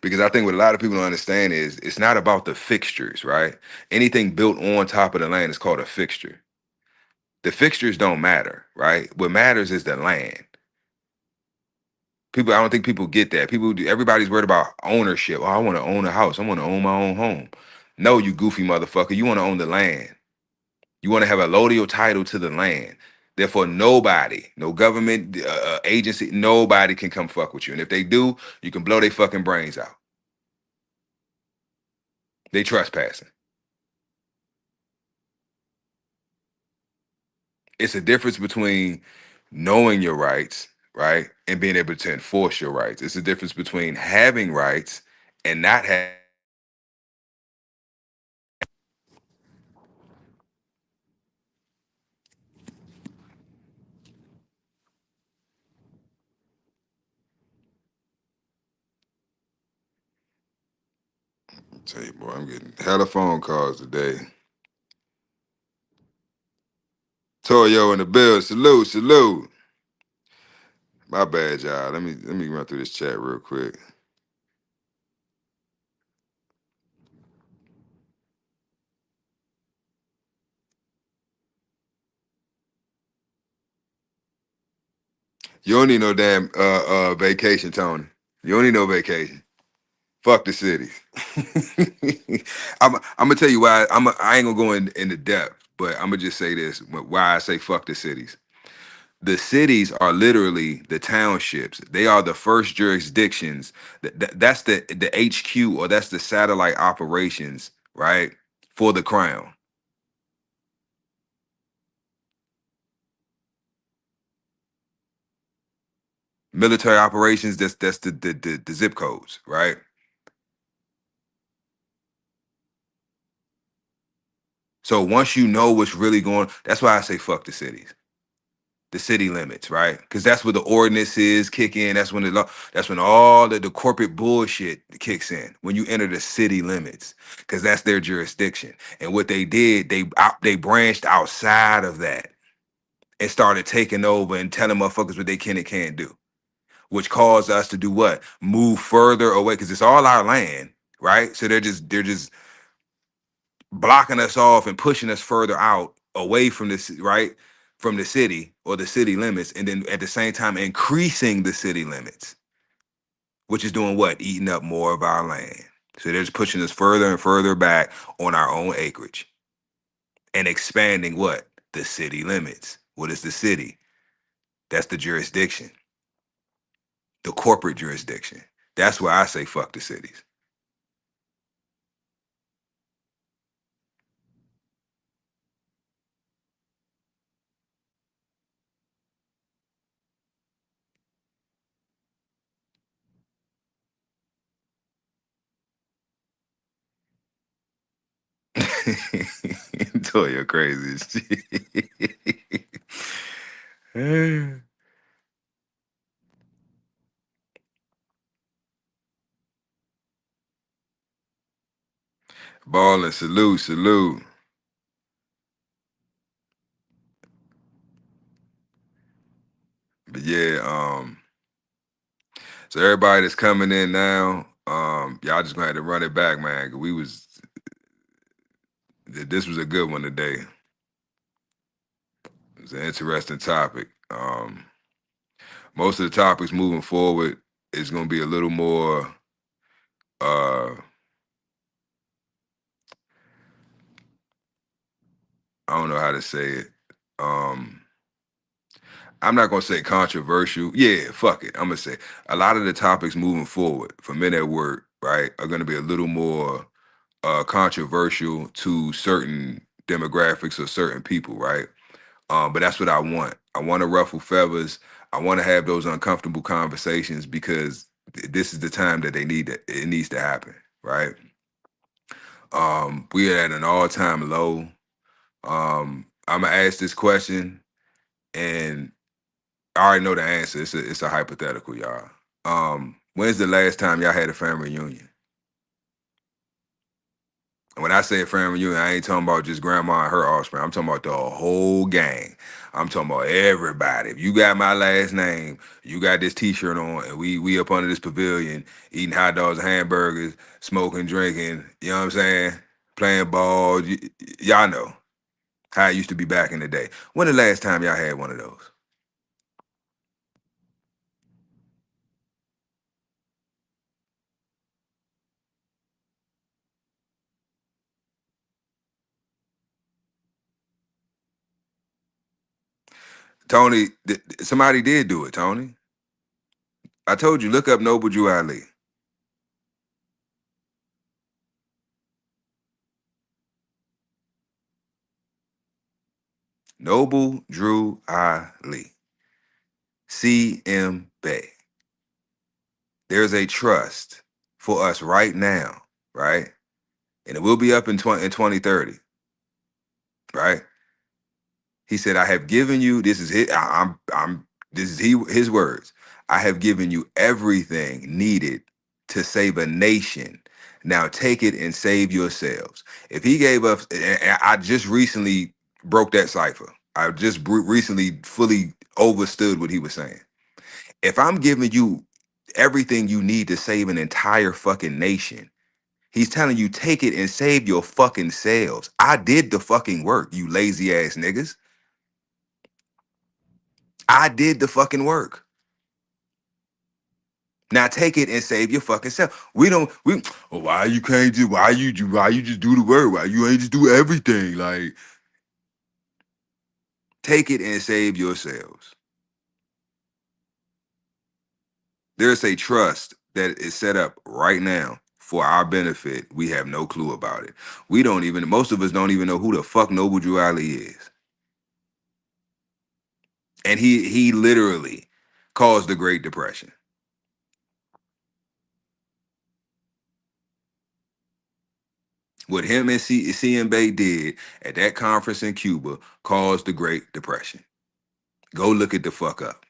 Because I think what a lot of people don't understand is it's not about the fixtures, right? Anything built on top of the land is called a fixture. The fixtures don't matter, right? What matters is the land. People, I don't think people get that. Everybody's worried about ownership. Oh, I want to own a house. I want to own my own home. No, you goofy motherfucker. You want to own the land. You want to have a allodial title to the land. Therefore, nobody, no government agency, nobody can come fuck with you. And if they do, you can blow their fucking brains out. They trespassing. It's a difference between knowing your rights, right, and being able to enforce your rights. It's a difference between having rights and not having. Tell you, boy, I'm getting hella phone calls today. Toyo in the bill. Salute, salute. My bad, y'all. Let me run through this chat real quick. You don't need no damn vacation, Tony. You don't need no vacation. Fuck the cities. I'm gonna tell you why. I ain't gonna go into depth, but I'm gonna just say this: why I say fuck the cities. The cities are literally the townships. They are the first jurisdictions. That's the HQ, or that's the satellite operations, right, for the crown. Military operations. That's the zip codes, right? So once you know what's really going, that's why I say fuck the cities, the city limits, right? Because that's where the ordinances kick in. That's when that's when all the corporate bullshit kicks in. When you enter the city limits, because that's their jurisdiction. And what they did, they branched outside of that and started taking over and telling motherfuckers what they can and can't do, which caused us to do what? Move further away, because it's all our land, right? So they're just blocking us off and pushing us further out away from this, right, from the city or the city limits, and then at the same time increasing the city limits, which is doing what? Eating up more of our land. So they're just pushing us further and further back on our own acreage and expanding what? The city limits. What is the city? That's the jurisdiction, the corporate jurisdiction. That's why I say fuck the cities. Toy, you're crazy as shit. Ballin', salute, salute. So everybody that's coming in now, y'all just gonna have to run it back, man. 'Cause this was a good one today. It's an interesting topic. Most of the topics moving forward is gonna be a little more. Uh, I don't know how to say it. Um, I'm not gonna say controversial. Yeah, fuck it. I'm gonna say a lot of the topics moving forward for men at work, right, are gonna be a little more controversial to certain demographics or certain people, right? But that's what I want. I want to ruffle feathers. I want to have those uncomfortable conversations because this is the time that it needs to happen, right? We are at an all-time low. I'm gonna ask this question, and I already know the answer. It's a hypothetical, y'all. When's the last time y'all had a family reunion? And when I say a family reunion, I ain't talking about just grandma and her offspring. I'm talking about the whole gang. I'm talking about everybody. If you got my last name, you got this T-shirt on, and we up under this pavilion eating hot dogs and hamburgers, smoking, drinking. You know what I'm saying? Playing ball. Y'all know how it used to be back in the day. When the last time y'all had one of those? Tony, somebody did do it, Tony. I told you, look up Noble Drew Ali. Noble Drew Ali. CM Bay. There's a trust for us right now, right? And it will be up in 2030, right? He said, I have given you, this is his, I'm this is his words. I have given you everything needed to save a nation. Now take it and save yourselves. If he gave us, and I just recently broke that cipher. I just recently fully understood what he was saying. If I'm giving you everything you need to save an entire fucking nation, he's telling you take it and save your fucking selves. I did the fucking work, you lazy ass niggas. I did the fucking work. Now take it and save your fucking self. Why you can't do why you just do the work? Why you ain't just do everything? Like take it and save yourselves. There's a trust that is set up right now for our benefit. We have no clue about it. Most of us don't even know who the fuck Noble Drew Ali is. And he literally caused the Great Depression. What him and CM Bay did at that conference in Cuba caused the Great Depression. Go look it the fuck up.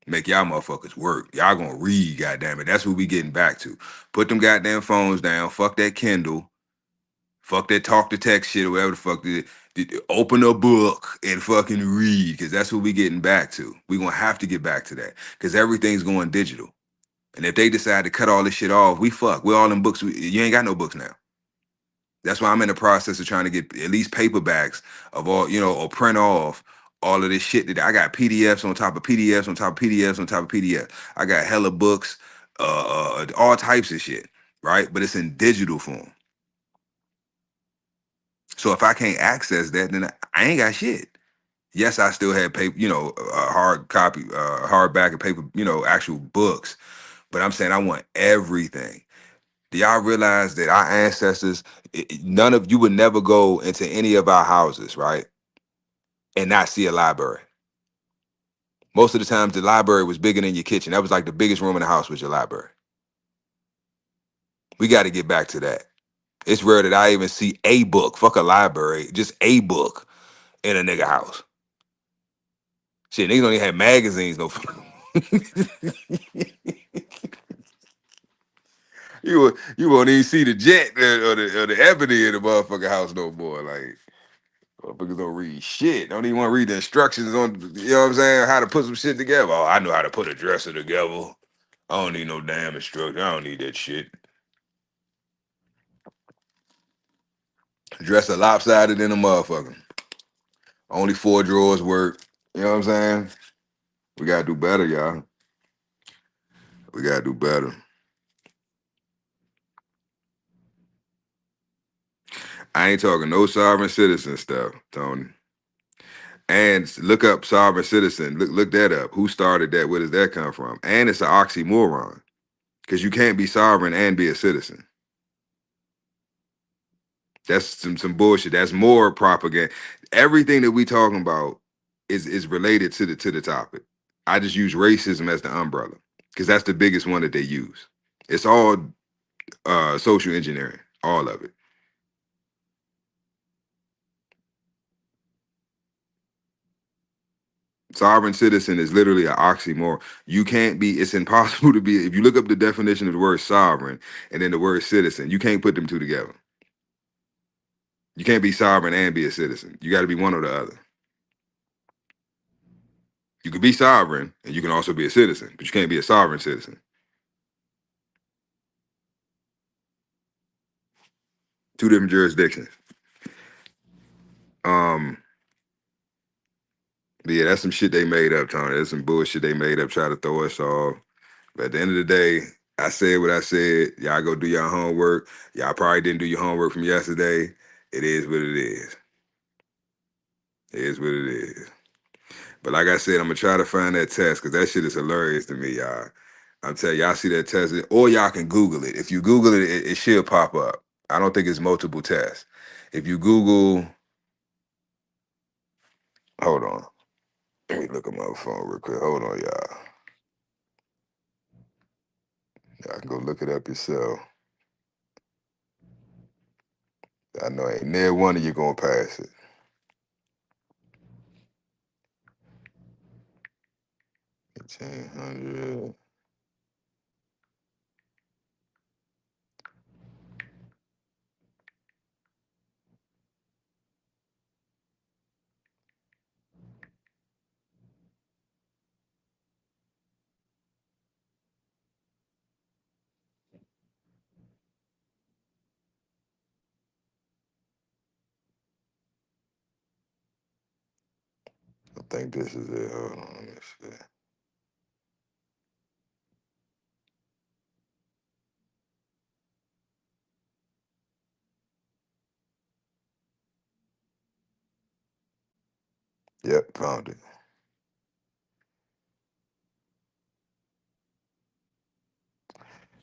Make y'all motherfuckers work. Y'all gonna read, goddamn it. That's what we getting back to. Put them goddamn phones down. Fuck that Kindle. Fuck that talk to text shit or whatever the fuck. Open a book and fucking read, because that's what we getting back to. We gonna have to get back to that, because everything's going digital. And if they decide to cut all this shit off, we fuck. We're all in books. You ain't got no books now. That's why I'm in the process of trying to get at least paperbacks of all, or print off all of this shit that I got PDFs on top of PDFs on top of PDFs on top of PDFs. I got hella books, all types of shit, right? But it's in digital form. So if I can't access that, then I ain't got shit. Yes, I still had paper, hard copy, hardback and paper, actual books. But I'm saying I want everything. Do y'all realize that our ancestors, none of you would never go into any of our houses, right? And not see a library. Most of the times the library was bigger than your kitchen. That was like the biggest room in the house was your library. We got to get back to that. It's rare that I even see a book, fuck a library, just a book in a nigga house. Shit, niggas don't even have magazines, no. You won't even see the jet or the ebony in the motherfucking house no more. Like, Motherfuckers don't read shit. Don't even want to read the instructions on, you know what I'm saying, how to put some shit together. Oh, I know how to put a dresser together. I don't need no damn instruction. I don't need that shit. Dresser lopsided than a motherfucker. Only 4 drawers work. You know what I'm saying? We gotta do better, y'all. We gotta do better. I ain't talking no sovereign citizen stuff, Tony. And look up sovereign citizen. Look that up. Who started that? Where does that come from? And it's an oxymoron because you can't be sovereign and be a citizen. That's some bullshit. That's more propaganda. Everything that we talking about is related to the topic. I just use racism as the umbrella because that's the biggest one that they use. It's all social engineering, all of it. Sovereign citizen is literally an oxymoron. You can't be, it's impossible to be, if you look up the definition of the word sovereign and then the word citizen, you can't put them two together. You can't be sovereign and be a citizen. You got to be one or the other. You can be sovereign and you can also be a citizen, but you can't be a sovereign citizen. Two different jurisdictions. Um, but yeah, that's some shit they made up, Tony. That's some bullshit they made up, try to throw us off. But at the end of the day, I said what I said. Y'all go do your homework. Y'all probably didn't do your homework from yesterday. It is what it is. It is what it is. But like I said, I'm gonna try to find that test because that shit is hilarious to me, y'all. I'm telling y'all, see that test, or y'all can Google it. If you Google it, it should pop up. I don't think it's multiple tests. If you Google, hold on, let me look at my phone real quick. Hold on, y'all. Y'all can go look it up yourself. I know ain't near one of you gonna pass it. 1800. I think this is it. Hold on, let me see. Yep, found it.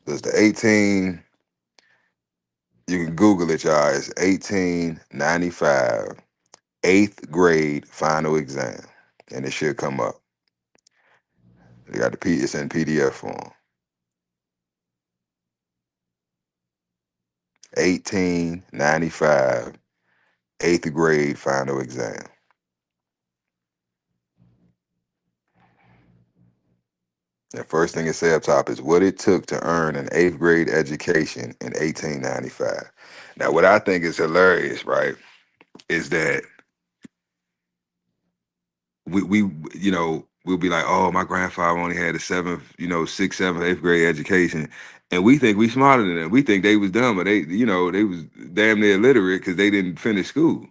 There's the 18. You can Google it, y'all. It's 1895 eighth grade final exam, and it should come up. They got the it's in PDF form. 1895 eighth grade final exam. The first thing it said up top is what it took to earn an eighth grade education in 1895. Now, what I think is hilarious, right, is that we we'll be like, oh, my grandfather only had a seventh, sixth, seventh, eighth grade education, and we think we smarter than them. We think they was dumb, but they was damn near illiterate because they didn't finish school.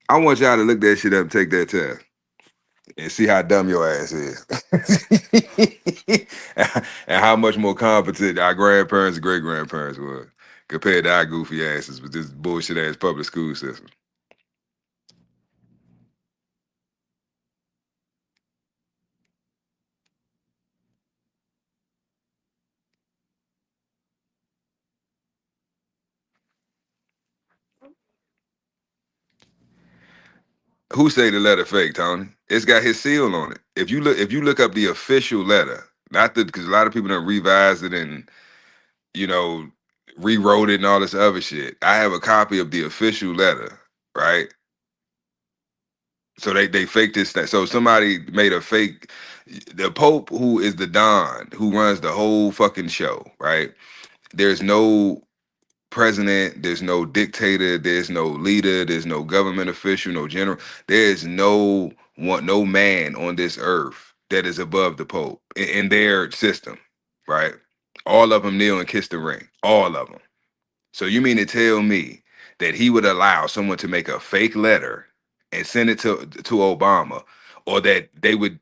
I want y'all to look that shit up and take that test and see how dumb your ass is, and how much more competent our grandparents and great grandparents were compared to our goofy asses with this bullshit ass public school system. Who say the letter fake, Tony? It's got his seal on it. If you look up the official letter, not the because a lot of people don't revise it and you know rewrote it and all this other shit. I have a copy of the official letter, right? So they faked this thing. So somebody made a fake. The Pope, who is the Don, who runs the whole fucking show, right? There's no president, there's no dictator, there's no leader, there's no government official, no general. There's no man on this earth that is above the Pope in their system, right? All of them kneel and kiss the ring. All of them. So you mean to tell me that he would allow someone to make a fake letter and send it to Obama, or that they would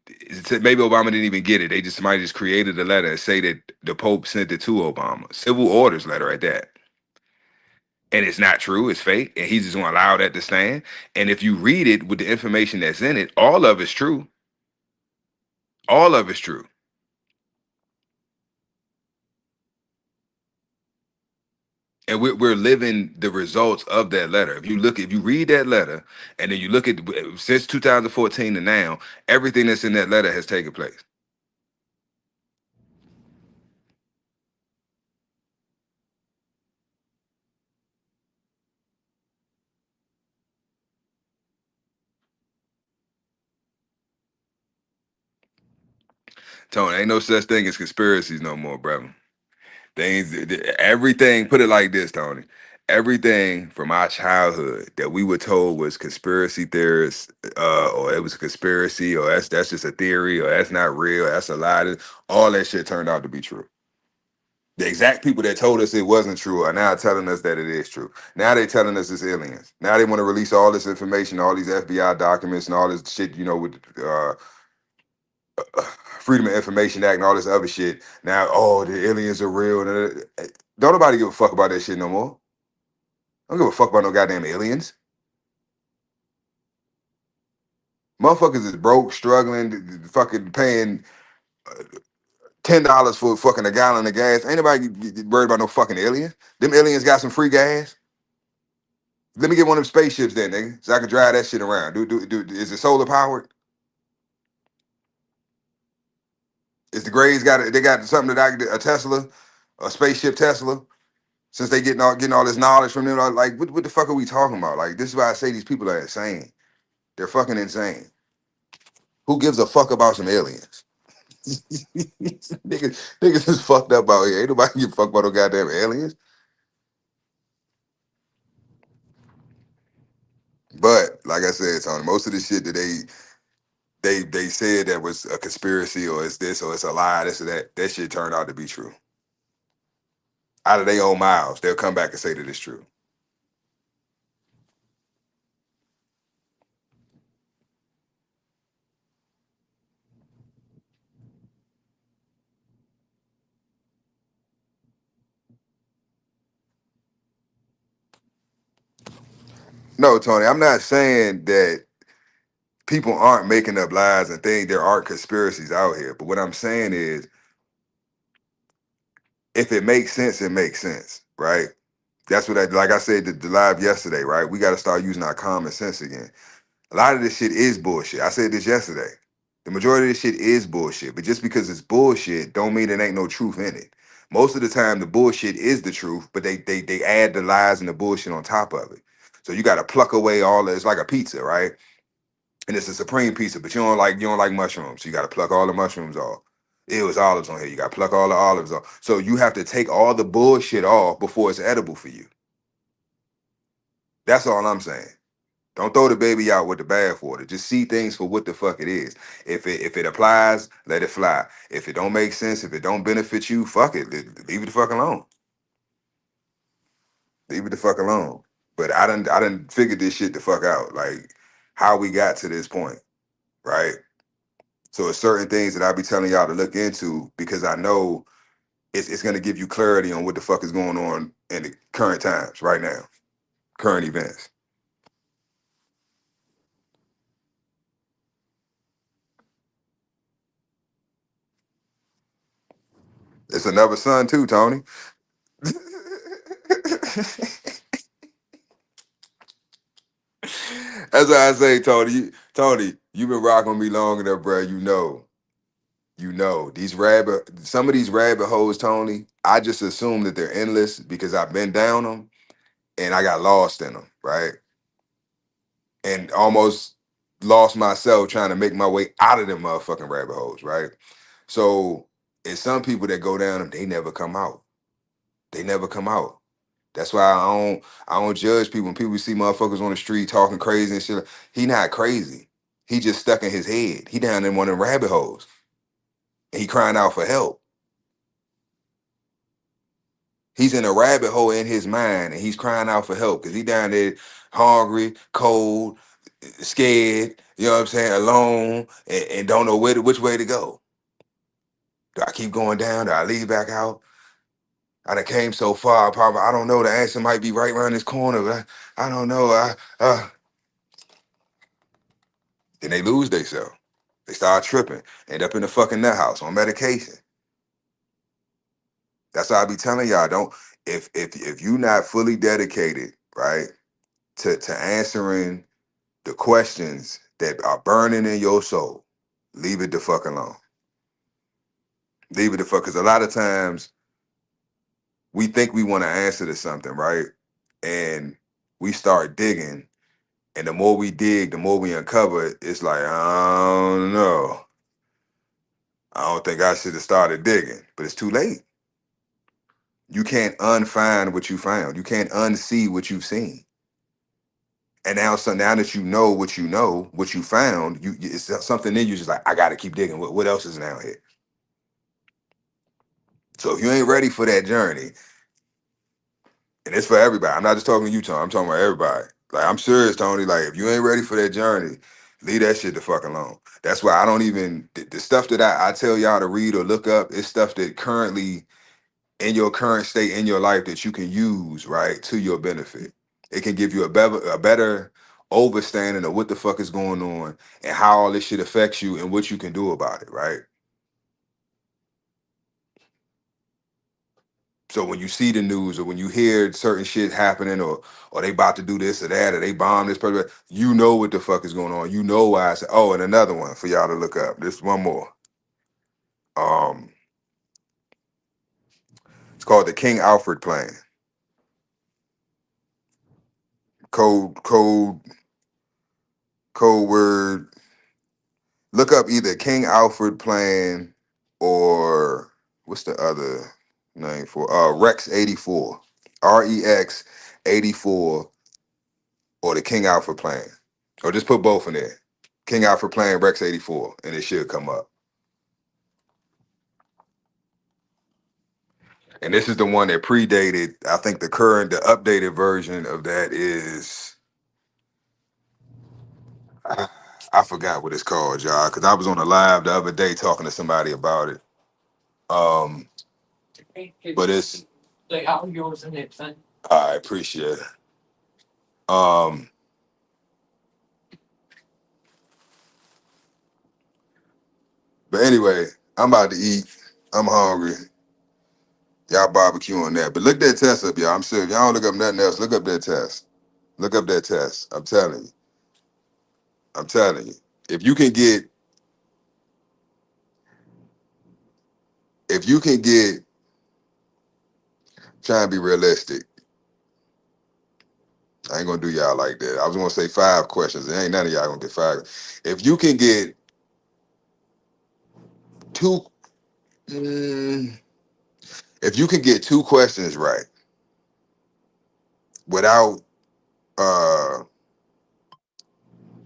maybe Obama didn't even get it. They just somebody just created a letter and say that the Pope sent it to Obama. Civil orders letter at that. And it's not true, it's fake, and he's just gonna allow that to stand. And if you read it with the information that's in it, all of it's true. All of it's true. And we're living the results of that letter. If you read that letter, and then you look at since 2014 to now, everything that's in that letter has taken place. Tony, ain't no such thing as conspiracies no more, brother. Things, everything. Put it like this, Tony. Everything from our childhood that we were told was conspiracy theorists, or it was a conspiracy, or that's just a theory, or that's not real, that's a lie. All that shit turned out to be true. The exact people that told us it wasn't true are now telling us that it is true. Now they telling us it's aliens. Now they want to release all this information, all these FBI documents, and all this shit. With Freedom of Information Act and all this other shit. Now, oh, the aliens are real. Don't nobody give a fuck about that shit no more. Don't give a fuck about no goddamn aliens. Motherfuckers is broke, struggling, fucking paying $10 for fucking a gallon of gas. Ain't nobody worried about no fucking aliens. Them aliens got some free gas. Let me get one of them spaceships then, nigga, so I can drive that shit around. Is it solar powered? Is the Grays they got something that a Tesla, a spaceship Tesla? Since they getting all this knowledge from them, like what the fuck are we talking about? Like this is why I say these people are insane. They're fucking insane. Who gives a fuck about some aliens? niggas is fucked up out here. Ain't nobody give a fuck about no goddamn aliens. But like I said, Tony, most of the shit that they said that was a conspiracy or it's this or it's a lie, this or that shit turned out to be true. Out of their own mouths, they'll come back and say that it's true. No, Tony, I'm not saying that people aren't making up lies and think there aren't conspiracies out here. But what I'm saying is, if it makes sense, it makes sense, right? That's what like I said the live yesterday, right? We got to start using our common sense again. A lot of this shit is bullshit. I said this yesterday. The majority of this shit is bullshit, but just because it's bullshit don't mean there ain't no truth in it. Most of the time, the bullshit is the truth, but they add the lies and the bullshit on top of it. So you got to pluck away all that. It's like a pizza, right? And it's a supreme pizza, but you don't like mushrooms. So you got to pluck all the mushrooms off. It was olives on here. You got to pluck all the olives off. So you have to take all the bullshit off before it's edible for you. That's all I'm saying. Don't throw the baby out with the bathwater. Just see things for what the fuck it is. If it applies, let it fly. If it don't make sense, if it don't benefit you, fuck it. Leave it the fuck alone. Leave it the fuck alone. But I done figured this shit the fuck out. Like how we got to this point, right? So it's certain things that I be telling y'all to look into because I know it's gonna give you clarity on what the fuck is going on in the current times right now, current events. It's another son too, Tony. That's why I say, Tony. Tony, you've been rocking with me long enough, bro. Some of these rabbit holes, Tony. I just assume that they're endless because I've been down them and I got lost in them, right? And almost lost myself trying to make my way out of them motherfucking rabbit holes, right? So it's some people that go down them, they never come out. They never come out. That's why I don't judge people. When people see motherfuckers on the street talking crazy and shit, he not crazy. He just stuck in his head. He down in one of them rabbit holes. And he crying out for help. He's in a rabbit hole in his mind and he's crying out for help because he down there hungry, cold, scared, you know what I'm saying, alone, and don't know which way to go. Do I keep going down? Do I leave back out? I done came so far. I don't know. The answer might be right around this corner, but I don't know. Then they lose themselves. They start tripping, end up in the fucking nut house on medication. That's why I be telling y'all, don't if you not fully dedicated, right, to answering the questions that are burning in your soul, leave it the fuck alone. Leave it the fuck, because a lot of times we think we want to answer to something, right? And we start digging, and the more we dig, the more we uncover. It's like, I don't know. I don't think I should have started digging, but it's too late. You can't unfind what you found. You can't unsee what you've seen. And now, so now that you know, what you found, it's something in you just like, I got to keep digging. What else is now here? So if you ain't ready for that journey, and it's for everybody. I'm not just talking to you, Tony. I'm talking about everybody. Like, I'm serious, Tony. Like, if you ain't ready for that journey, leave that shit the fuck alone. That's why I don't even the stuff that I tell y'all to read or look up is stuff that currently in your current state in your life that you can use, right, to your benefit. It can give you a better understanding of what the fuck is going on and how all this shit affects you and what you can do about it, right? So when you see the news or when you hear certain shit happening or they about to do this or that or they bomb this person, you know what the fuck is going on. You know why I said, oh, and another one for y'all to look up. This one more. Um, it's called the King Alfred Plan. Code code word. Look up either King Alfred Plan or what's the other name for Rex 84. REX 84 or the King Alfred Plan. Or just put both in there. King Alfred Plan Rex 84 and it should come up. And this is the one that predated, I think the updated version of that is I forgot what it's called, y'all, because I was on a live the other day talking to somebody about it. Um, but it's I appreciate it. Um, but anyway, I'm about to eat. I'm hungry. Y'all barbecue on that. But look that test up, y'all. I'm serious. Y'all don't look up nothing else. Look up that test. Look up that test. I'm telling you. I'm telling you. If you can get, if you can get, trying to be realistic. I ain't gonna do y'all like that. I was gonna say 5 questions. There ain't none of y'all gonna get 5. If you can get two, mm, if you can get 2 questions right without uh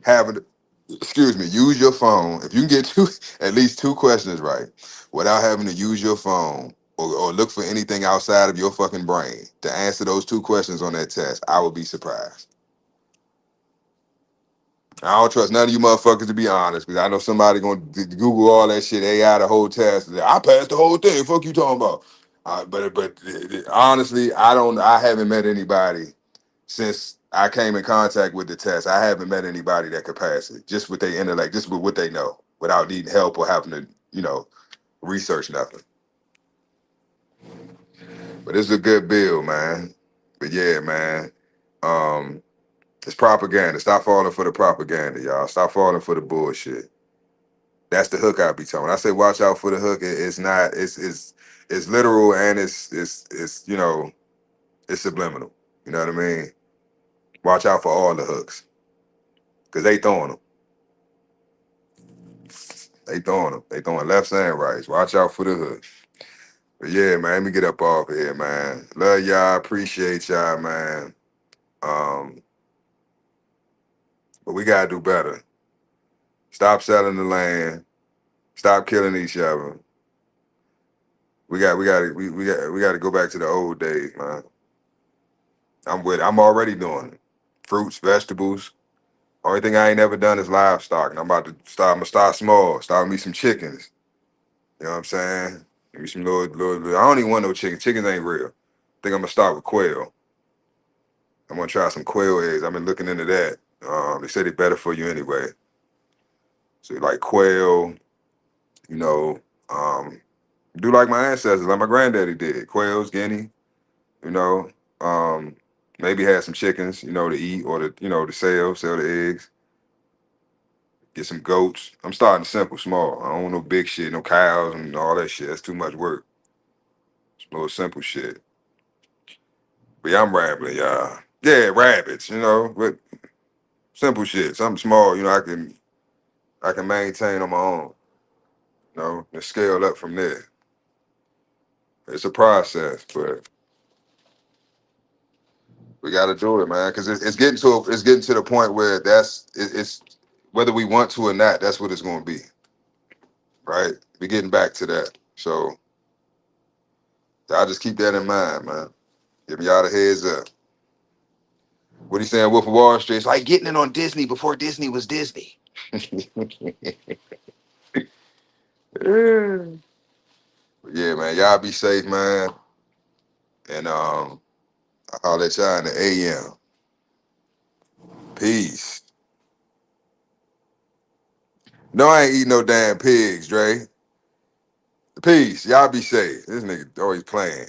having, excuse me, use your phone. If you can get at least 2 questions right without having to use your phone or look for anything outside of your fucking brain to answer those 2 questions on that test, I would be surprised. I don't trust none of you motherfuckers to be honest, because I know somebody gonna Google all that shit, AI the whole test. I passed the whole thing. Fuck you talking about? But honestly, I haven't met anybody since I came in contact with the test. I haven't met anybody that could pass it just with their intellect, just with what they know, without needing help or having to, research nothing. But it's a good bill, man. But yeah, man. Um, it's propaganda. Stop falling for the propaganda, y'all. Stop falling for the bullshit. That's the hook I be telling. When I say watch out for the hook, it's not. It's literal and it's subliminal. You know what I mean? Watch out for all the hooks because they throwing them. They throwing them. They throwing lefts and rights. Watch out for the hook. But yeah, man, let me get up off of here, man. Love y'all, appreciate y'all, man. Um, but we gotta do better. Stop selling the land. Stop killing each other. We got to go back to the old days, man. I'm with it. I'm already doing it. Fruits, vegetables. Only thing I ain't never done is livestock. And I'm about to start. I'm gonna start small. Start with me some chickens. You know what I'm saying? Give me some little. I don't even want no chicken. Chickens ain't real. I think I'm gonna start with quail. I'm gonna try some quail eggs. I've been looking into that. They say they're better for you anyway. So like quail, you know, um, do like my ancestors, like my granddaddy did. Quails, guinea, you know. Um, maybe have some chickens, to eat or to sell the eggs. Get some goats. I'm starting simple, small. I don't want no big shit, no cows and all that shit. That's too much work. Some little simple shit. But yeah, I'm rambling, y'all. Yeah, rabbits, but simple shit. Something small, I can maintain on my own, and scale up from there. It's a process, but we got to do it, man, because it's getting to the point where it's whether we want to or not, that's what it's going to be, right? We're getting back to that, so I just keep that in mind, man. Give y'all the heads up. What he saying, Wolf of Wall Street? It's like getting it on Disney before Disney was Disney. Yeah, man. Y'all be safe, man. And I'll let y'all in the AM. Peace. No, I ain't eating no damn pigs, Dre. Peace. Y'all be safe. This nigga always playing.